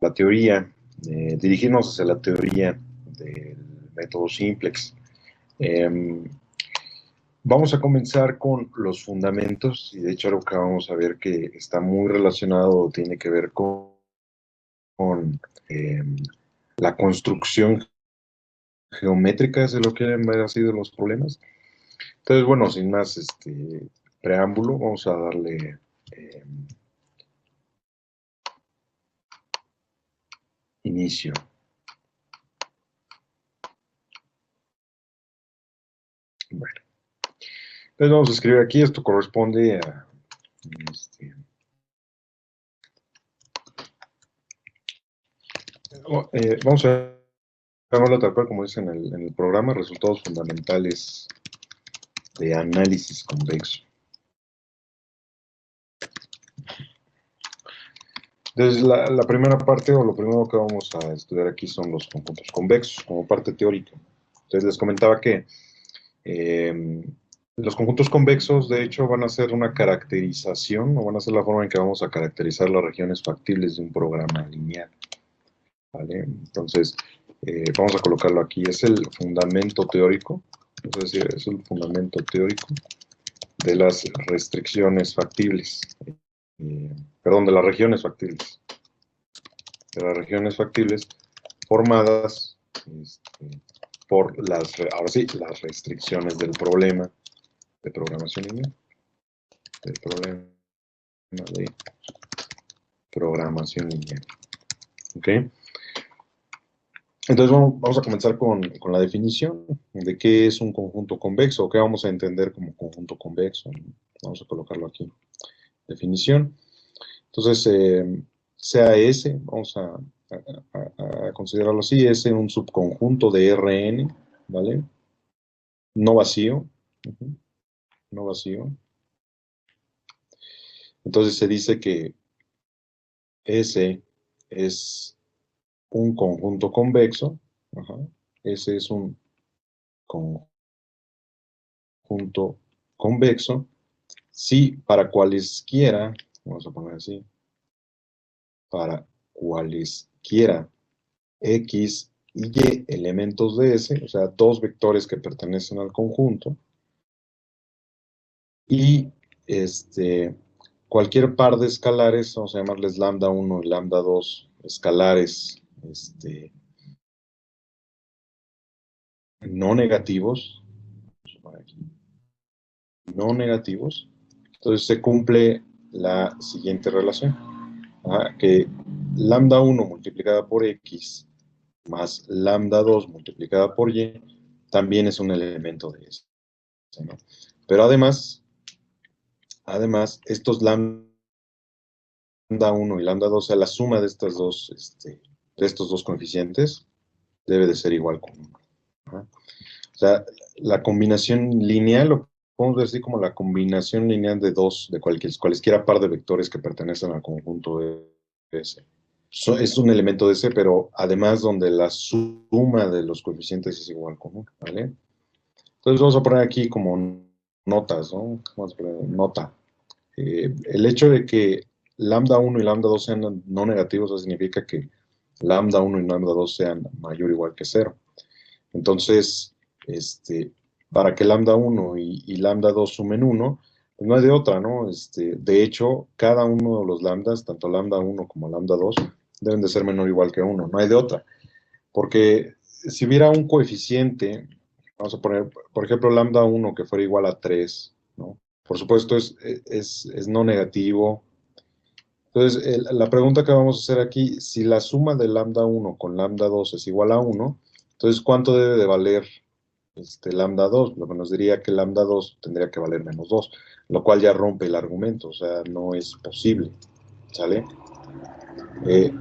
la teoría, dirigirnos hacia la teoría del método simplex. Vamos a comenzar con los fundamentos, y de hecho algo que vamos a ver que está muy relacionado, tiene que ver con eh, la construcción geométrica, es de lo que han sido los problemas. Entonces, bueno, sin más preámbulo, vamos a darle inicio. Bueno, entonces vamos a escribir aquí, esto corresponde a vamos a llamarlo tal cual como dice en el programa, resultados fundamentales de análisis convexo. Entonces, la primera parte, o lo primero que vamos a estudiar aquí son los conjuntos convexos, como parte teórica. Entonces, les comentaba que los conjuntos convexos, de hecho, van a ser una caracterización, o van a ser la forma en que vamos a caracterizar las regiones factibles de un programa lineal. ¿Vale? Entonces, vamos a colocarlo aquí. Es el fundamento teórico, es decir, es el fundamento teórico de las restricciones factibles. Perdón, de las regiones factibles. De las regiones factibles formadas por ahora sí, las restricciones del problema de programación lineal. Del problema de programación lineal. ¿Ok? Entonces vamos a comenzar con la definición de qué es un conjunto convexo, o qué vamos a entender como conjunto convexo. Vamos a colocarlo aquí. Definición. Entonces, sea S, vamos a considerarlo así, S un subconjunto de Rn, ¿vale? No vacío. No vacío. Entonces se dice que S es un conjunto convexo. S es un conjunto convexo si para cualesquiera, vamos a poner así, para cualesquiera X y Y elementos de S, o sea, dos vectores que pertenecen al conjunto, y cualquier par de escalares, vamos a llamarles lambda 1 y lambda 2, escalares no negativos, no negativos, entonces se cumple la siguiente relación, que lambda 1 multiplicada por X más lambda 2 multiplicada por Y también es un elemento de S, ¿no? Pero además, estos lambda 1 y lambda 2, o sea, la suma de estas dos, de estos dos coeficientes debe de ser igual con 1. O sea, la combinación lineal, lo podemos ver así como la combinación lineal de dos, de cualesquiera par de vectores que pertenecen al conjunto de S. Es un elemento de S, pero además donde la suma de los coeficientes es igual con 1, ¿vale? Entonces vamos a poner aquí como notas, ¿no? Vamos a poner nota. El hecho de que lambda 1 y lambda 2 sean no negativos, eso significa que lambda 1 y lambda 2 sean mayor o igual que 0. Entonces, para que lambda 1 y lambda 2 sumen 1, pues no hay de otra, ¿no? De hecho, cada uno de los lambdas, tanto lambda 1 como lambda 2, deben de ser menor o igual que 1, no hay de otra. Porque si hubiera un coeficiente, vamos a poner, por ejemplo, lambda 1 que fuera igual a 3, ¿no? Por supuesto es no negativo. Entonces, la pregunta que vamos a hacer aquí, si la suma de lambda 1 con lambda 2 es igual a 1, entonces, ¿cuánto debe de valer lambda 2? Lo que nos diría que lambda 2 tendría que valer menos 2, lo cual ya rompe el argumento, o sea, no es posible, ¿sale?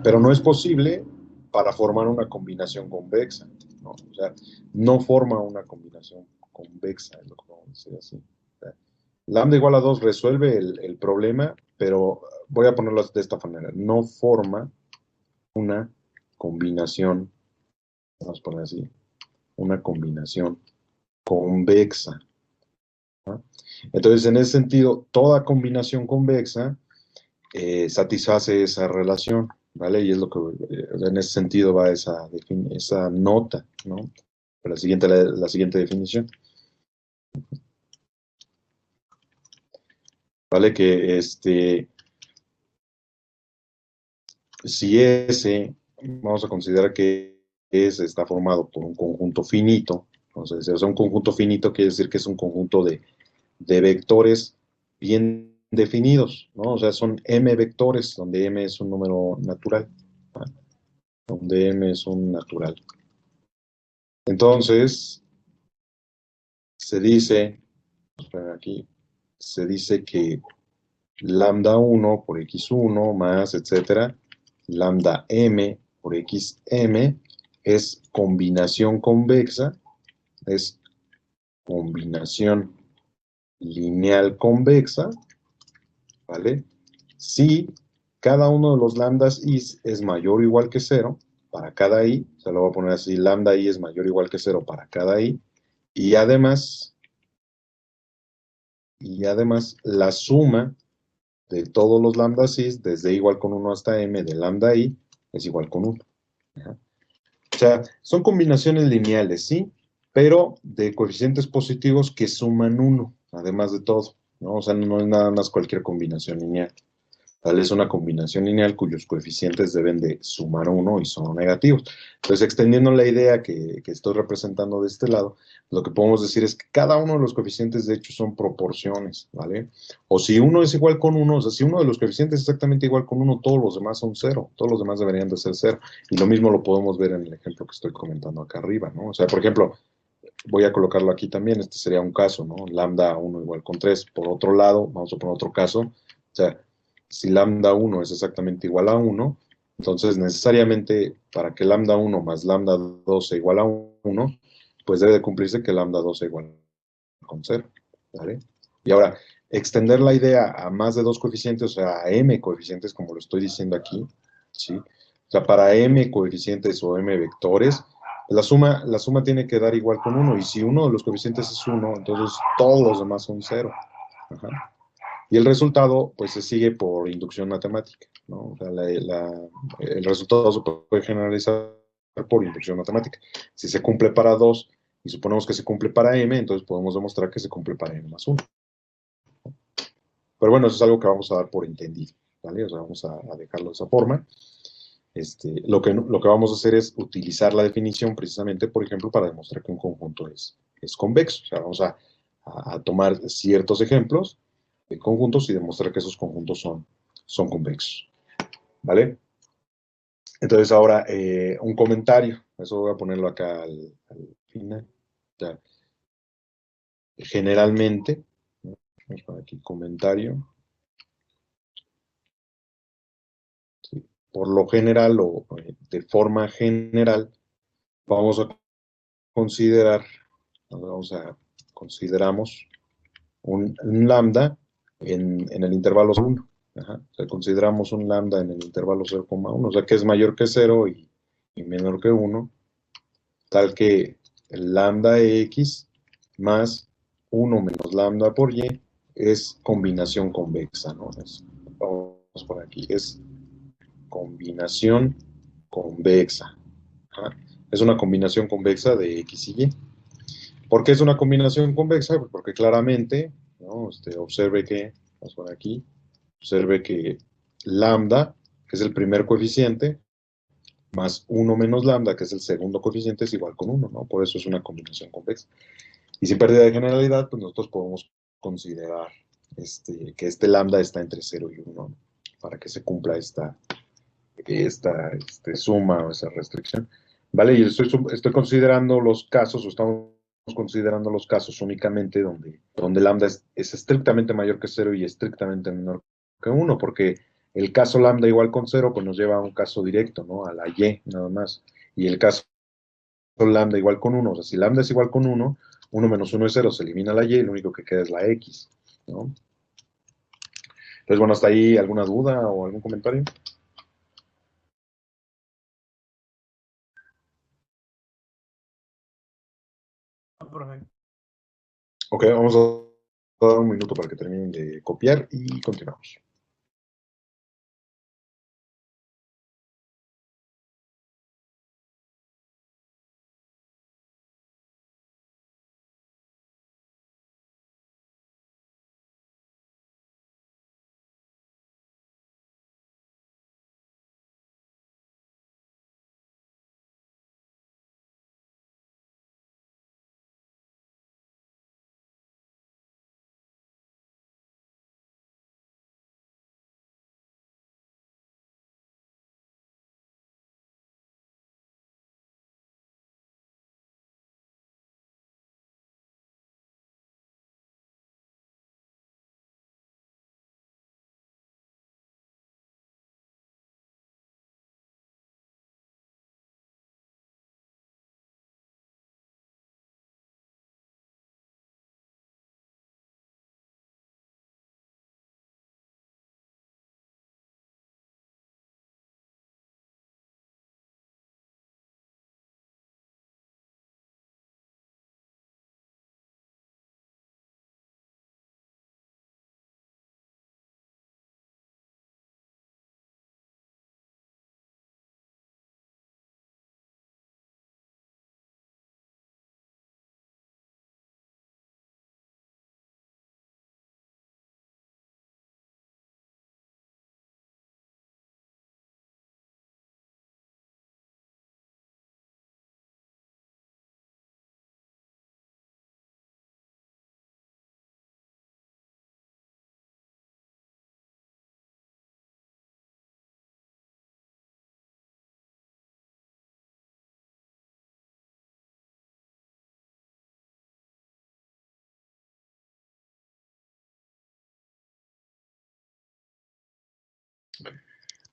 Pero no es posible para formar una combinación convexa, ¿no? O sea, no forma una combinación convexa, es lo que vamos a decir así. O sea, lambda igual a 2 resuelve el problema, pero voy a ponerlo de esta manera, no forma una combinación, vamos a poner así, una combinación convexa, ¿no? Entonces, en ese sentido, toda combinación convexa satisface esa relación, ¿vale? Y es lo que, en ese sentido va esa nota, ¿no? La siguiente definición, ¿vale? Que si S, vamos a considerar que S está formado por un conjunto finito, entonces, o sea, un conjunto finito quiere decir que es un conjunto de vectores bien definidos, ¿no? O sea, son M vectores, donde M es un número natural, ¿no? Donde M es un natural. Entonces, se dice, aquí, se dice que lambda 1 por x1 más, etcétera, lambda m por xm es combinación convexa, es combinación lineal convexa, ¿vale? Si cada uno de los lambdas i es mayor o igual que cero para cada i, se lo voy a poner así, lambda i es mayor o igual que cero para cada i, y además la suma de todos los lambda cis, desde igual con 1 hasta m de lambda i, es igual con 1. O sea, son combinaciones lineales, ¿sí? Pero de coeficientes positivos que suman 1, además de todo, ¿no? O sea, no es nada más cualquier combinación lineal. Tal es una combinación lineal cuyos coeficientes deben de sumar 1 y son negativos. Entonces, extendiendo la idea que estoy representando de este lado, lo que podemos decir es que cada uno de los coeficientes, de hecho, son proporciones, ¿vale? O si uno es igual con 1, o sea, si uno de los coeficientes es exactamente igual con 1, todos los demás son 0, todos los demás deberían de ser 0. Y lo mismo lo podemos ver en el ejemplo que estoy comentando acá arriba, ¿no? O sea, por ejemplo, voy a colocarlo aquí también, este sería un caso, ¿no? Lambda 1 igual con 3. Por otro lado, vamos a poner otro caso, o sea, si lambda 1 es exactamente igual a 1, entonces necesariamente para que lambda 1 más lambda 2 sea igual a 1, pues debe de cumplirse que lambda 2 sea igual con 0, ¿vale? Y ahora, extender la idea a más de dos coeficientes, o sea, a m coeficientes, como lo estoy diciendo aquí, ¿sí? O sea, para m coeficientes o m vectores, la suma tiene que dar igual con 1, y si uno de los coeficientes es 1, entonces todos los demás son 0. Ajá. Y el resultado, pues se sigue por inducción matemática, ¿no? O sea, el resultado se puede generalizar por inducción matemática. Si se cumple para 2 y suponemos que se cumple para m, entonces podemos demostrar que se cumple para m más 1. Pero bueno, eso es algo que vamos a dar por entendido, ¿vale? O sea, vamos a dejarlo de esa forma. Lo que vamos a hacer es utilizar la definición precisamente, por ejemplo, para demostrar que un conjunto es convexo. O sea, vamos a tomar ciertos ejemplos de conjuntos y demostrar que esos conjuntos son convexos. ¿Vale? Entonces ahora un comentario. Eso voy a ponerlo acá al final. Ya. Generalmente, ¿no? Vamos a poner aquí comentario. ¿Sí? Por lo general o de forma general, vamos a considerar, consideramos un lambda en el intervalo 1. Ajá. O sea, consideramos un lambda en el intervalo 0,1, o sea que es mayor que 0 y menor que 1, tal que el lambda x más 1 menos lambda por y es combinación convexa, ¿no? Vamos por aquí, es combinación convexa. Ajá. Es una combinación convexa de x y y. ¿Por qué es una combinación convexa? Pues porque claramente, ¿no? Observe que, vamos por aquí, observe que lambda, que es el primer coeficiente, más 1 menos lambda, que es el segundo coeficiente, es igual con 1, ¿no? Por eso es una combinación convexa. Y sin pérdida de generalidad, pues nosotros podemos considerar que este lambda está entre 0 y 1, ¿no? Para que se cumpla esta suma o esa restricción. ¿Vale? Y estoy considerando los casos, o estamos considerando los casos únicamente donde lambda es estrictamente mayor que 0 y estrictamente menor que 1, porque el caso lambda igual con 0 pues nos lleva a un caso directo, ¿no? A la y nada más. Y el caso lambda igual con 1, o sea, si lambda es igual con 1, 1 menos 1 es 0, se elimina la y lo único que queda es la x, ¿no? Entonces, bueno, hasta ahí alguna duda o algún comentario. Ok, vamos a dar un minuto para que terminen de copiar y continuamos.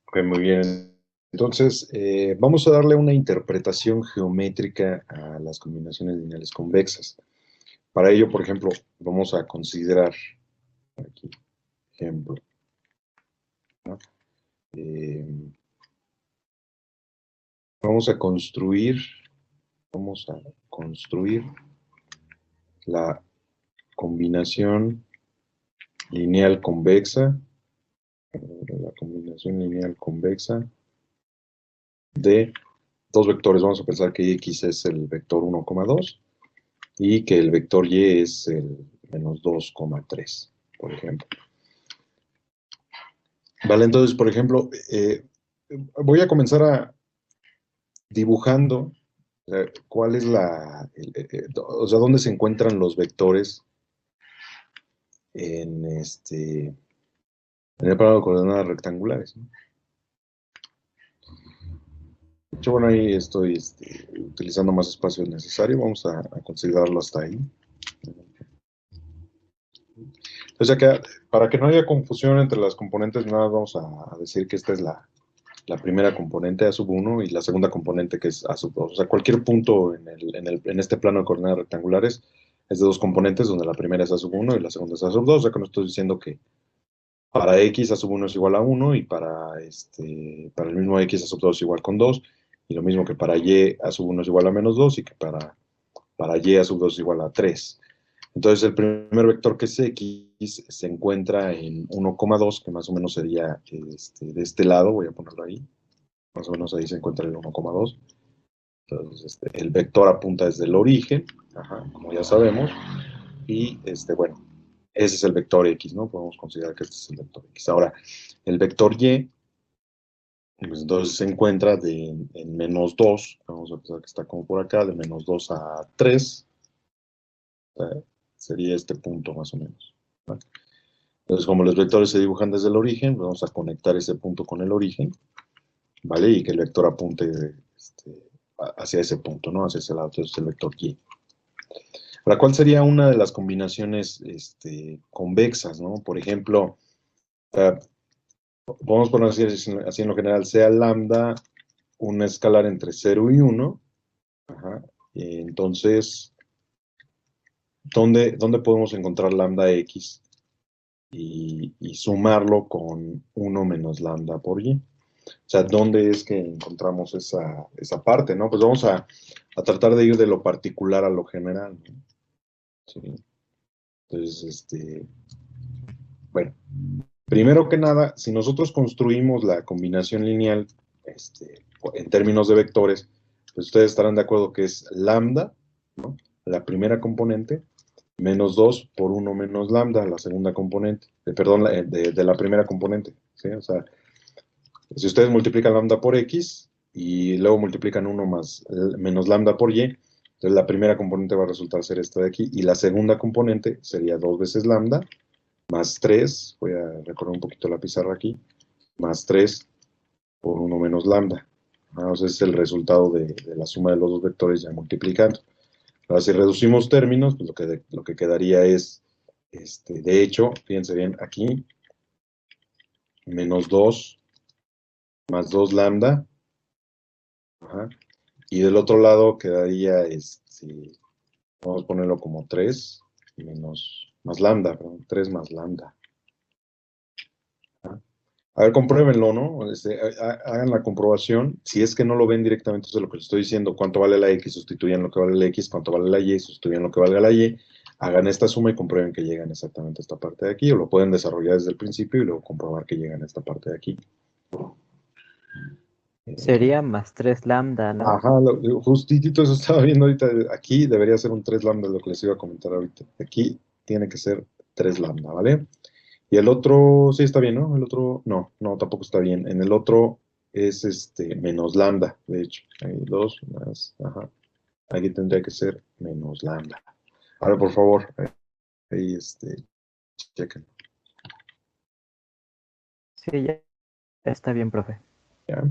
Ok, muy bien. Entonces, vamos a darle una interpretación geométrica a las combinaciones lineales convexas. Para ello, por ejemplo, vamos a considerar aquí, ejemplo, ¿no? Eh, vamos a construir, vamos a construir la combinación lineal convexa, la combinación lineal convexa de dos vectores. Vamos a pensar que x es el vector 1,2 y que el vector y es el menos 2,3, por ejemplo. Vale, entonces, por ejemplo, voy a comenzar dibujando cuál es o sea, dónde se encuentran los vectores en el plano de coordenadas rectangulares, ¿no? De hecho, bueno, ahí estoy utilizando más espacio necesario. Vamos a considerarlo hasta ahí. O sea que para que no haya confusión entre las componentes, nada, vamos a decir que esta es la primera componente A sub 1 y la segunda componente que es A sub 2. O sea, cualquier punto en este plano de coordenadas rectangulares es de dos componentes, donde la primera es A sub 1 y la segunda es A sub 2. O sea, que no estoy diciendo que para X A sub 1 es igual a 1 y para el mismo X A sub 2 es igual con 2. Y lo mismo que para Y A sub 1 es igual a menos 2 y que para Y A sub 2 es igual a 3. Entonces, el primer vector que es X se encuentra en 1,2, que más o menos sería de este lado, voy a ponerlo ahí, más o menos ahí se encuentra el 1,2. Entonces, el vector apunta desde el origen, ajá, como ya sabemos, y bueno, ese es el vector X, ¿no? Podemos considerar que este es el vector X. Ahora, el vector Y, pues entonces se encuentra en menos 2, vamos a pensar que está como por acá, de menos 2 a 3, sería este punto más o menos, ¿no? Entonces, como los vectores se dibujan desde el origen, vamos a conectar ese punto con el origen, ¿vale? Y que el vector apunte hacia ese punto, ¿no? Hacia ese lado, entonces el vector Y. Ahora, ¿cuál sería una de las combinaciones convexas, ¿no? Por ejemplo, uh, podemos poner así en lo general, sea lambda una escalar entre 0 y 1. Ajá, entonces, ¿dónde podemos encontrar lambda x y sumarlo con 1 menos lambda por y? O sea, ¿dónde es que encontramos esa parte, no? Pues vamos a tratar de ir de lo particular a lo general, ¿no? Sí. Entonces, bueno, primero que nada, si nosotros construimos la combinación lineal, en términos de vectores, pues ustedes estarán de acuerdo que es lambda, ¿no? La primera componente, menos 2 por 1 menos lambda, la segunda componente, perdón, de la primera componente, ¿sí? O sea, si ustedes multiplican lambda por x y luego multiplican 1 más menos lambda por y, entonces la primera componente va a resultar ser esta de aquí y la segunda componente sería 2 veces lambda más 3, voy a recorrer un poquito la pizarra aquí, más 3 por 1 menos lambda. Ese es el resultado de la suma de los dos vectores ya multiplicando. Ahora, si reducimos términos, pues lo que quedaría es, de hecho, fíjense bien, aquí, menos 2 más 2 lambda, ajá, y del otro lado quedaría, vamos a ponerlo como 3 más lambda, perdón, 3 más lambda. ¿Ah? A ver, compruébenlo, ¿no? Hagan la comprobación. Si es que no lo ven directamente, eso es lo que les estoy diciendo. ¿Cuánto vale la X? Sustituyan lo que vale la X. ¿Cuánto vale la Y? Sustituyan lo que valga la Y. Hagan esta suma y comprueben que llegan exactamente a esta parte de aquí. O lo pueden desarrollar desde el principio y luego comprobar que llegan a esta parte de aquí. Sería más 3 lambda, ¿no? Ajá, justitito eso estaba viendo ahorita. Aquí debería ser un 3 lambda, lo que les iba a comentar ahorita. Aquí tiene que ser 3 lambda, ¿vale? Y el otro, sí está bien, ¿no? El otro, no, no, tampoco está bien. En el otro es menos lambda, de hecho. Hay 2 más, ajá. Aquí tendría que ser menos lambda. Ahora, por favor, ahí, chequen. Sí, ya está bien, profe. ¿Ya?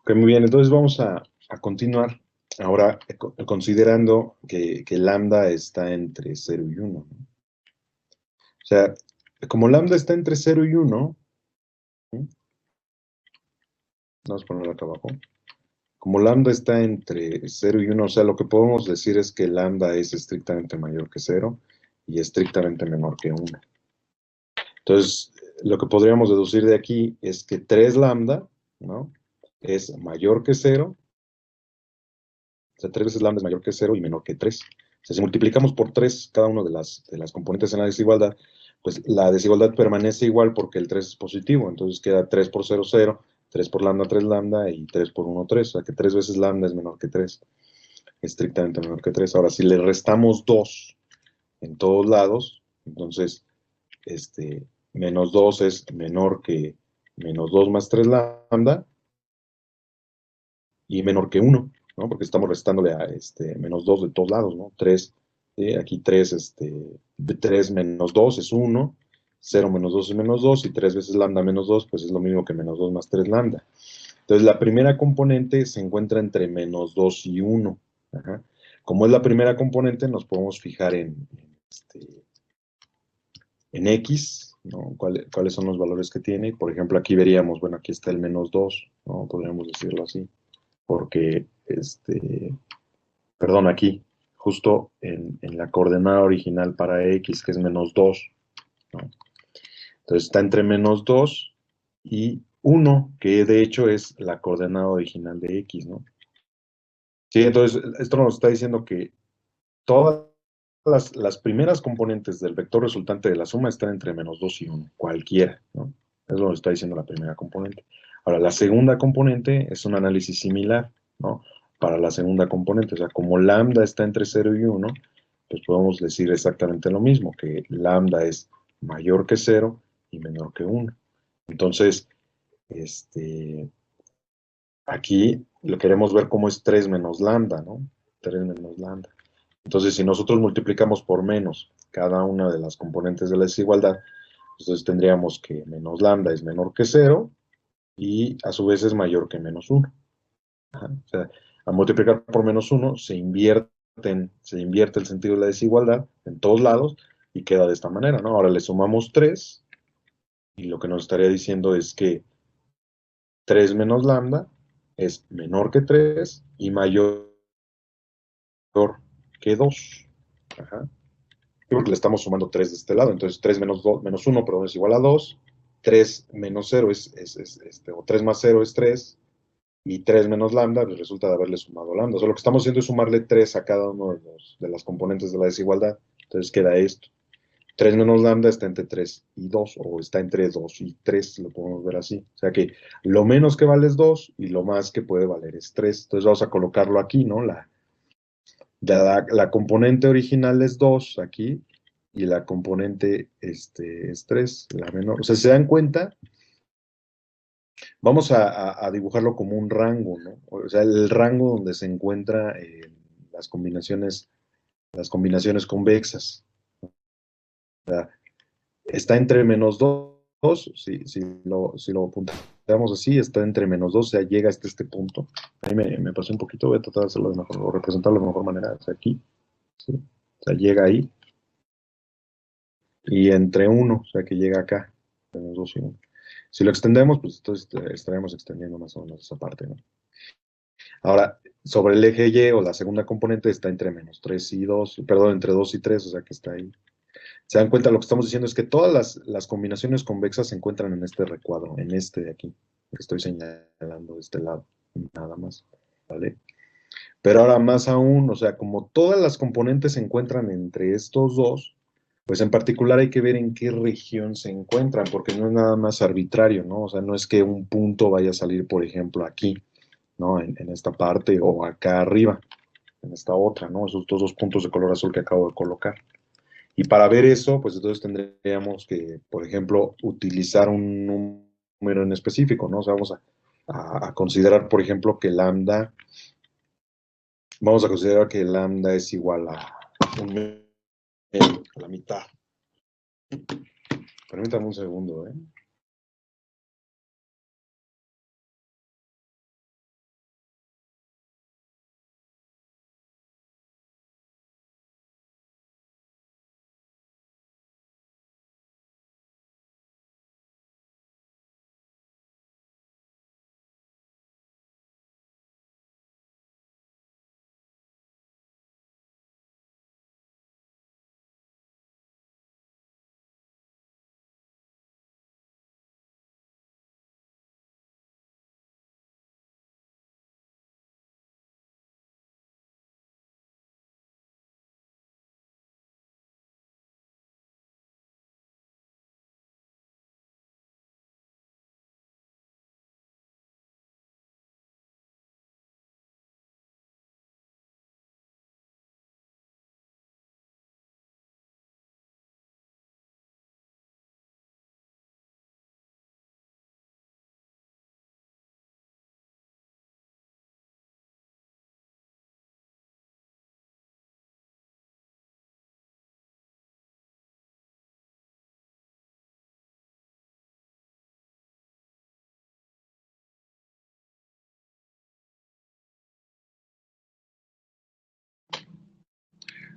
Ok, muy bien, entonces vamos a continuar ahora considerando que lambda está entre 0 y 1, ¿no? O sea, como lambda está entre 0 y 1, ¿sí? Vamos a ponerlo acá abajo. Como lambda está entre 0 y 1, o sea, lo que podemos decir es que lambda es estrictamente mayor que 0 y estrictamente menor que 1. Entonces, lo que podríamos deducir de aquí es que 3 lambda, ¿no?, es mayor que 0. O sea, 3 veces lambda es mayor que 0 y menor que 3. O sea, si multiplicamos por 3 cada una de las componentes en la desigualdad, pues la desigualdad permanece igual porque el 3 es positivo. Entonces queda 3 por 0, 0, 3 por lambda, 3 lambda y 3 por 1, 3. O sea que 3 veces lambda es menor que 3. Estrictamente menor que 3. Ahora, si le restamos 2 en todos lados, entonces menos 2 es menor que menos 2 más 3 lambda y menor que 1, ¿no? Porque estamos restándole a menos 2 de todos lados, ¿no? 3, ¿sí? Aquí 3, 3 menos 2 es 1, 0 menos 2 es menos 2, y 3 veces lambda menos 2, pues es lo mismo que menos 2 más 3 lambda. Entonces la primera componente se encuentra entre menos 2 y 1. Ajá. Como es la primera componente, nos podemos fijar en X, ¿no? ¿Cuáles son los valores que tiene? Por ejemplo, aquí veríamos, bueno, aquí está el menos 2, ¿no? Podríamos decirlo así, porque, perdón, aquí, justo en la coordenada original para X, que es menos 2, ¿no? Entonces está entre menos 2 y 1, que de hecho es la coordenada original de X, ¿no? Sí, entonces esto nos está diciendo que todas las primeras componentes del vector resultante de la suma están entre menos 2 y 1, cualquiera, ¿no? Es lo que está diciendo la primera componente. Ahora, la segunda componente es un análisis similar, ¿no? Para la segunda componente, o sea, como lambda está entre 0 y 1, pues podemos decir exactamente lo mismo, que lambda es mayor que 0 y menor que 1. Entonces, aquí lo queremos ver como es 3 menos lambda, ¿no? 3 menos lambda. Entonces, si nosotros multiplicamos por menos cada una de las componentes de la desigualdad, entonces tendríamos que menos lambda es menor que 0 y a su vez es mayor que menos 1. Ajá. O sea, al multiplicar por menos 1 se invierte el sentido de la desigualdad en todos lados y queda de esta manera, ¿no? Ahora le sumamos 3 y lo que nos estaría diciendo es que 3 menos lambda es menor que 3 y mayor que 2. Ajá. Porque le estamos sumando 3 de este lado, entonces 3 menos 2, menos 1, perdón, es igual a 2, 3 menos 0 o 3 más 0 es 3, y 3 menos lambda pues resulta de haberle sumado lambda. O sea, lo que estamos haciendo es sumarle 3 a cada uno de las componentes de la desigualdad, entonces queda esto. 3 menos lambda está entre 3 y 2, o está entre 2 y 3, lo podemos ver así. O sea que lo menos que vale es 2 y lo más que puede valer es 3. Entonces vamos a colocarlo aquí, ¿no? La componente original es 2 aquí y la componente es 3, la menor. O sea, se dan cuenta, vamos a dibujarlo como un rango, ¿no? O sea, el rango donde se encuentran las combinaciones convexas. O sea, está entre menos 2, si lo apuntamos así, está entre menos 2, o sea, llega hasta este punto. Ahí me pasé un poquito, voy a tratar de hacerlo de mejor, o representarlo de mejor manera, o sea, aquí, ¿sí? O sea, llega ahí. Y entre 1, o sea que llega acá, menos 2 y 1. Si lo extendemos, pues entonces estaremos extendiendo más o menos esa parte, ¿no? Ahora, sobre el eje Y o la segunda componente está entre menos 3 y 2, perdón, entre 2 y 3, o sea que está ahí. Se dan cuenta, lo que estamos diciendo es que todas las combinaciones convexas se encuentran en este recuadro, en este de aquí, que estoy señalando de este lado, nada más, ¿vale? Pero ahora más aún, o sea, como todas las componentes se encuentran entre estos dos, pues en particular hay que ver en qué región se encuentran, porque no es nada más arbitrario, ¿no? O sea, no es que un punto vaya a salir, por ejemplo, aquí, ¿no? En esta parte o acá arriba, en esta otra, ¿no? Esos dos puntos de color azul que acabo de colocar. Y para ver eso, pues entonces tendríamos que, por ejemplo, utilizar un número en específico, ¿no? O sea, vamos a considerar, por ejemplo, que lambda, vamos a considerar que lambda es igual a un medio, a la mitad. Permítame un segundo, ¿eh?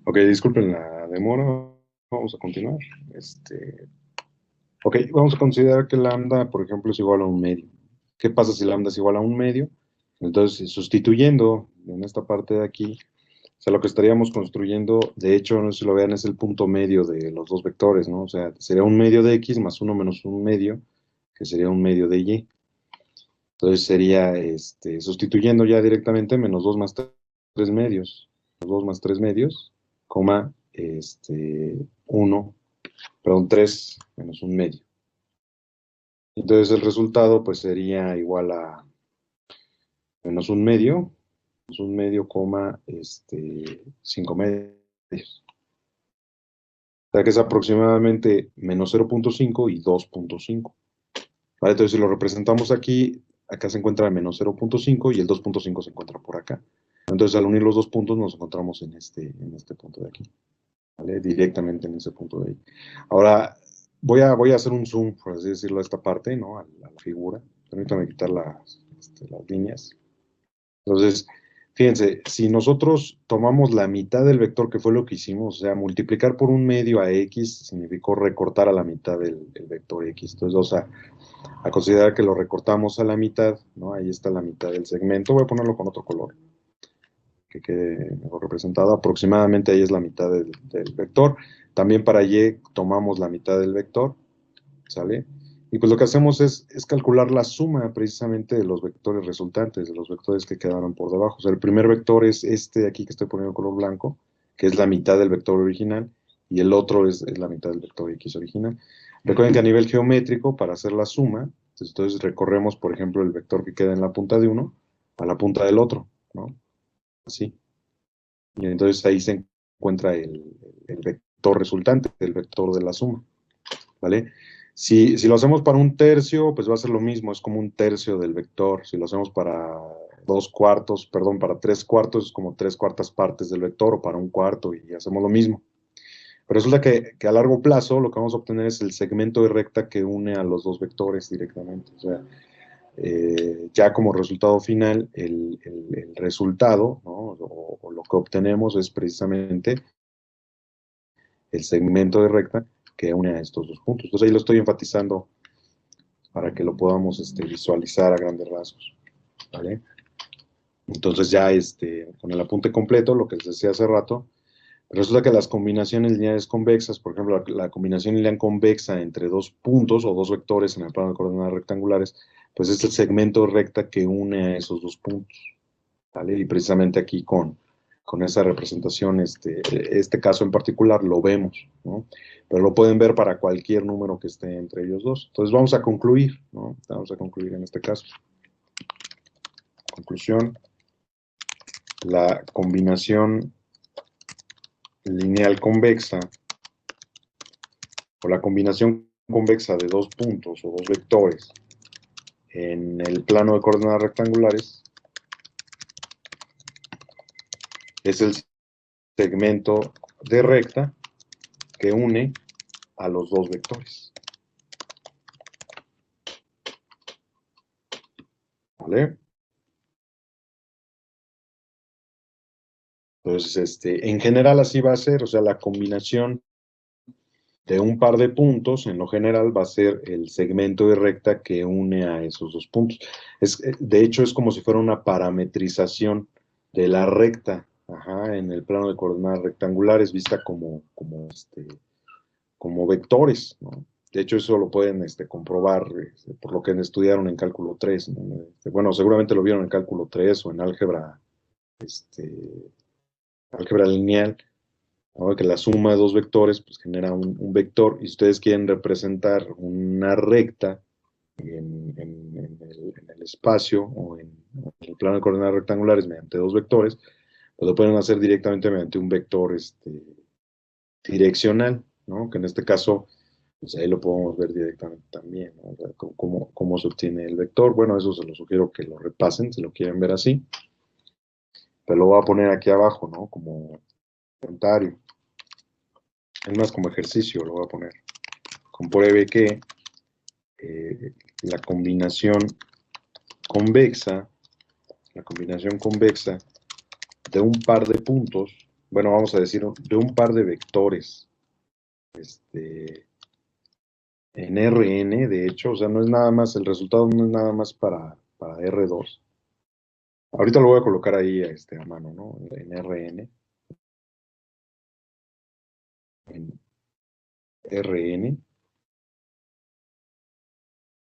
Ok, disculpen la demora. Vamos a continuar. Ok, vamos a considerar que lambda, por ejemplo, es igual a un medio. ¿Qué pasa si lambda es igual a un medio? Entonces, sustituyendo en esta parte de aquí, o sea, lo que estaríamos construyendo, de hecho, no sé si lo vean, es el punto medio de los dos vectores, ¿no? O sea, sería un medio de x más uno menos un medio, que sería un medio de y. Entonces sería, sustituyendo ya directamente, menos 2 más 3 medios, 2 más 3 medios, coma, 1, perdón, 3 menos un medio. Entonces el resultado pues sería igual a menos un medio, coma, 5 medios. O sea que es aproximadamente menos 0.5 y 2.5. ¿Vale? Entonces si lo representamos aquí, acá se encuentra menos 0.5 y el 2.5 se encuentra por acá. Entonces, al unir los dos puntos, nos encontramos en este punto de aquí, ¿vale? Directamente en ese punto de ahí. Ahora, voy a hacer un zoom, por así decirlo, a esta parte, ¿no? A la figura. Permítame quitar las líneas. Entonces, fíjense, si nosotros tomamos la mitad del vector, que fue lo que hicimos, o sea, multiplicar por un medio a x significó recortar a la mitad el vector x. Entonces, o sea, a considerar que lo recortamos a la mitad, ¿no? Ahí está la mitad del segmento. Voy a ponerlo con otro color, que quede mejor representado. Aproximadamente ahí es la mitad del vector. También para y tomamos la mitad del vector, ¿sale? Y pues lo que hacemos es calcular la suma precisamente de los vectores resultantes, de los vectores que quedaron por debajo. O sea, el primer vector es este de aquí que estoy poniendo en color blanco, que es la mitad del vector original, y el otro es la mitad del vector x original. Recuerden que a nivel geométrico, para hacer la suma, entonces recorremos, por ejemplo, el vector que queda en la punta de uno a la punta del otro, ¿no? Así. Y entonces ahí se encuentra el vector resultante, el vector de la suma, ¿vale? Si lo hacemos para un tercio, pues va a ser lo mismo, es como un tercio del vector. Si lo hacemos para 2 cuartos, perdón, para 3 cuartos, es como 3 cuartas partes del vector, o para un cuarto, y hacemos lo mismo. Pero resulta que a largo plazo lo que vamos a obtener es el segmento de recta que une a los dos vectores directamente. O sea, ya como resultado final, el resultado, ¿no? O lo que obtenemos es precisamente el segmento de recta que une a estos dos puntos. Entonces ahí lo estoy enfatizando para que lo podamos visualizar a grandes rasgos, ¿vale? Entonces ya con el apunte completo, lo que les decía hace rato, resulta que las combinaciones lineales convexas, por ejemplo, la combinación lineal convexa entre dos puntos o dos vectores en el plano de coordenadas rectangulares, pues es el segmento de recta que une a esos dos puntos, ¿vale? Y precisamente aquí con esa representación, este caso en particular lo vemos, ¿no? Pero lo pueden ver para cualquier número que esté entre ellos dos. Entonces vamos a concluir, ¿no? Vamos a concluir en este caso. Conclusión, la combinación lineal convexa o la combinación convexa de dos puntos o dos vectores en el plano de coordenadas rectangulares es el segmento de recta que une a los dos vectores. ¿Vale? Entonces, en general así va a ser, o sea, la combinación de un par de puntos, en lo general, va a ser el segmento de recta que une a esos dos puntos. De hecho, es como si fuera una parametrización de la recta, ajá, en el plano de coordenadas rectangulares, vista como vectores, ¿no? De hecho, eso lo pueden comprobar por lo que estudiaron en cálculo 3, ¿no? Bueno, seguramente lo vieron en cálculo 3 o en álgebra lineal, ¿no? Que la suma de dos vectores pues, genera un vector, y si ustedes quieren representar una recta en el espacio o en el plano de coordenadas rectangulares mediante dos vectores, pues lo pueden hacer directamente mediante un vector direccional, ¿no? Que en este caso, pues ahí lo podemos ver directamente también, ¿no? O sea, cómo se obtiene el vector. Bueno, eso se lo sugiero que lo repasen si lo quieren ver así, pero lo voy a poner aquí abajo, ¿no? Como comentario. Es más, como ejercicio lo voy a poner. Compruebe que la combinación convexa de un par de puntos bueno, vamos a decir, de un par de vectores, este, en Rn, de hecho, o sea, no es nada más, el resultado no es nada más para R2. Ahorita lo voy a colocar ahí a mano, ¿no? En Rn, en Rn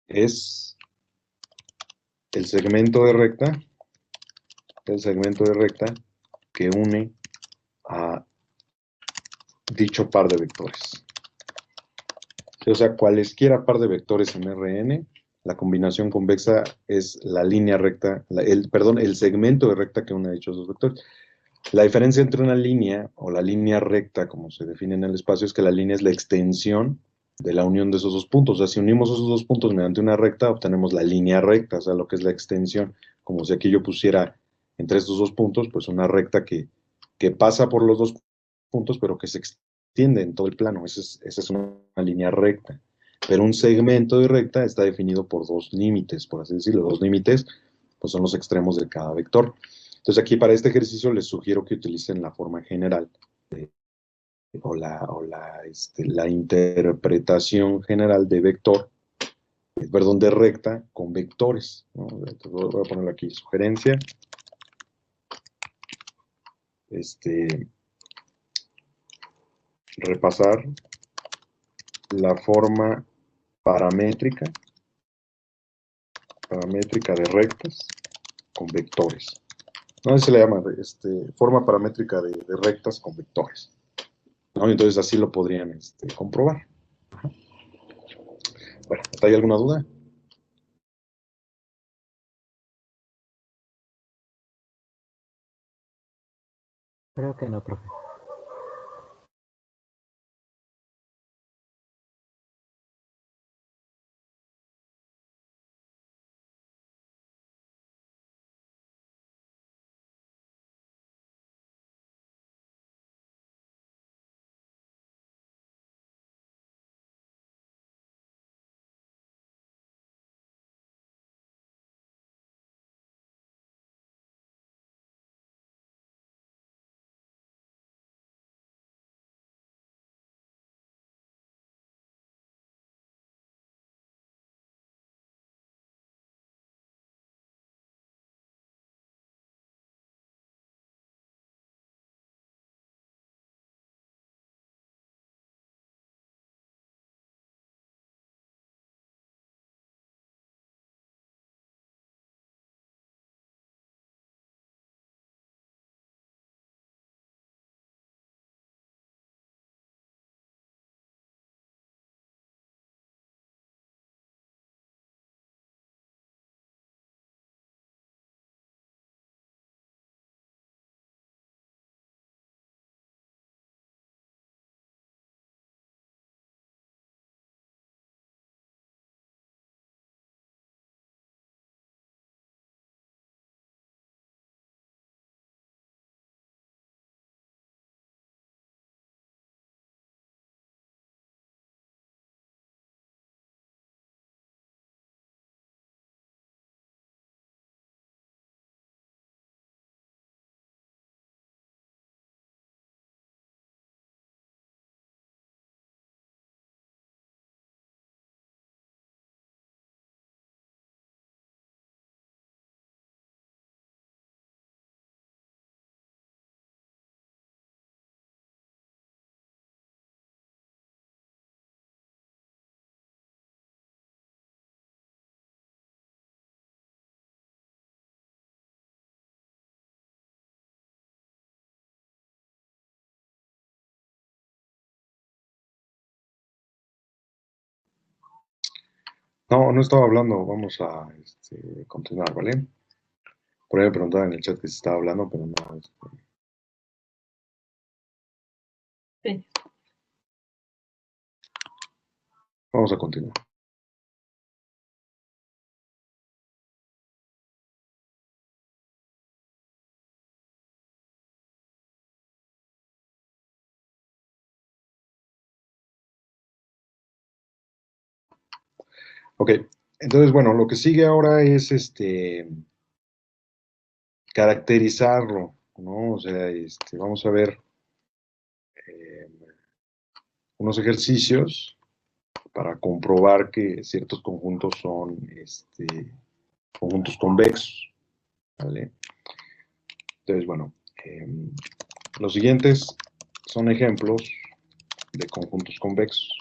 es el segmento de recta que une a dicho par de vectores. Sí, o sea, cualesquiera par de vectores en Rn, la combinación convexa es la línea recta, perdón, el segmento de recta que une a dichos dos vectores. La diferencia entre una línea o la línea recta, como se define en el espacio, es que la línea es la extensión de la unión de esos dos puntos. O sea, si unimos esos dos puntos mediante una recta, obtenemos la línea recta, o sea, lo que es la extensión. Como si aquí yo pusiera entre estos dos puntos, pues una recta que pasa por los dos puntos, pero que se extiende en todo el plano. Esa es una línea recta. Pero un segmento de recta está definido por dos límites, por así decirlo. Los límites pues, son los extremos de cada vector. Entonces aquí para este ejercicio les sugiero que utilicen la forma general la interpretación general de vector, perdón, de recta con vectores, ¿no? Entonces voy a ponerlo aquí, sugerencia, este, repasar la forma paramétrica, paramétrica de rectas con vectores. No, se le llama forma paramétrica de rectas con vectores. ¿No? Entonces así lo podrían comprobar. Bueno, ¿hay alguna duda? Creo que no, profe. No, no estaba hablando, vamos a continuar, ¿vale? Por ahí me preguntaban en el chat que si estaba hablando, pero no. Sí. Vamos a continuar. Ok, entonces, bueno, lo que sigue ahora es caracterizarlo, ¿no? O sea, vamos a ver unos ejercicios para comprobar que ciertos conjuntos son conjuntos convexos, ¿vale? Entonces, bueno, los siguientes son ejemplos de conjuntos convexos.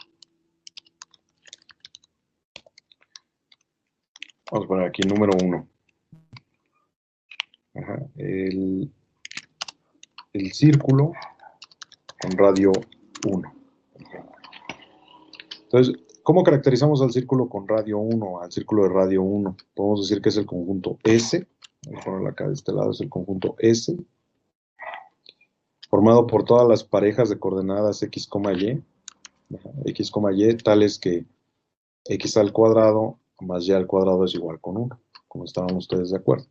Vamos a poner aquí número 1. El círculo con radio 1. Entonces, ¿cómo caracterizamos al círculo con radio 1, al círculo de radio 1? Podemos decir que es el conjunto S. Voy a ponerlo acá de este lado, es el conjunto S, formado por todas las parejas de coordenadas x, y, x, y, tales que x al cuadrado más y al cuadrado es igual con 1, como estaban ustedes de acuerdo.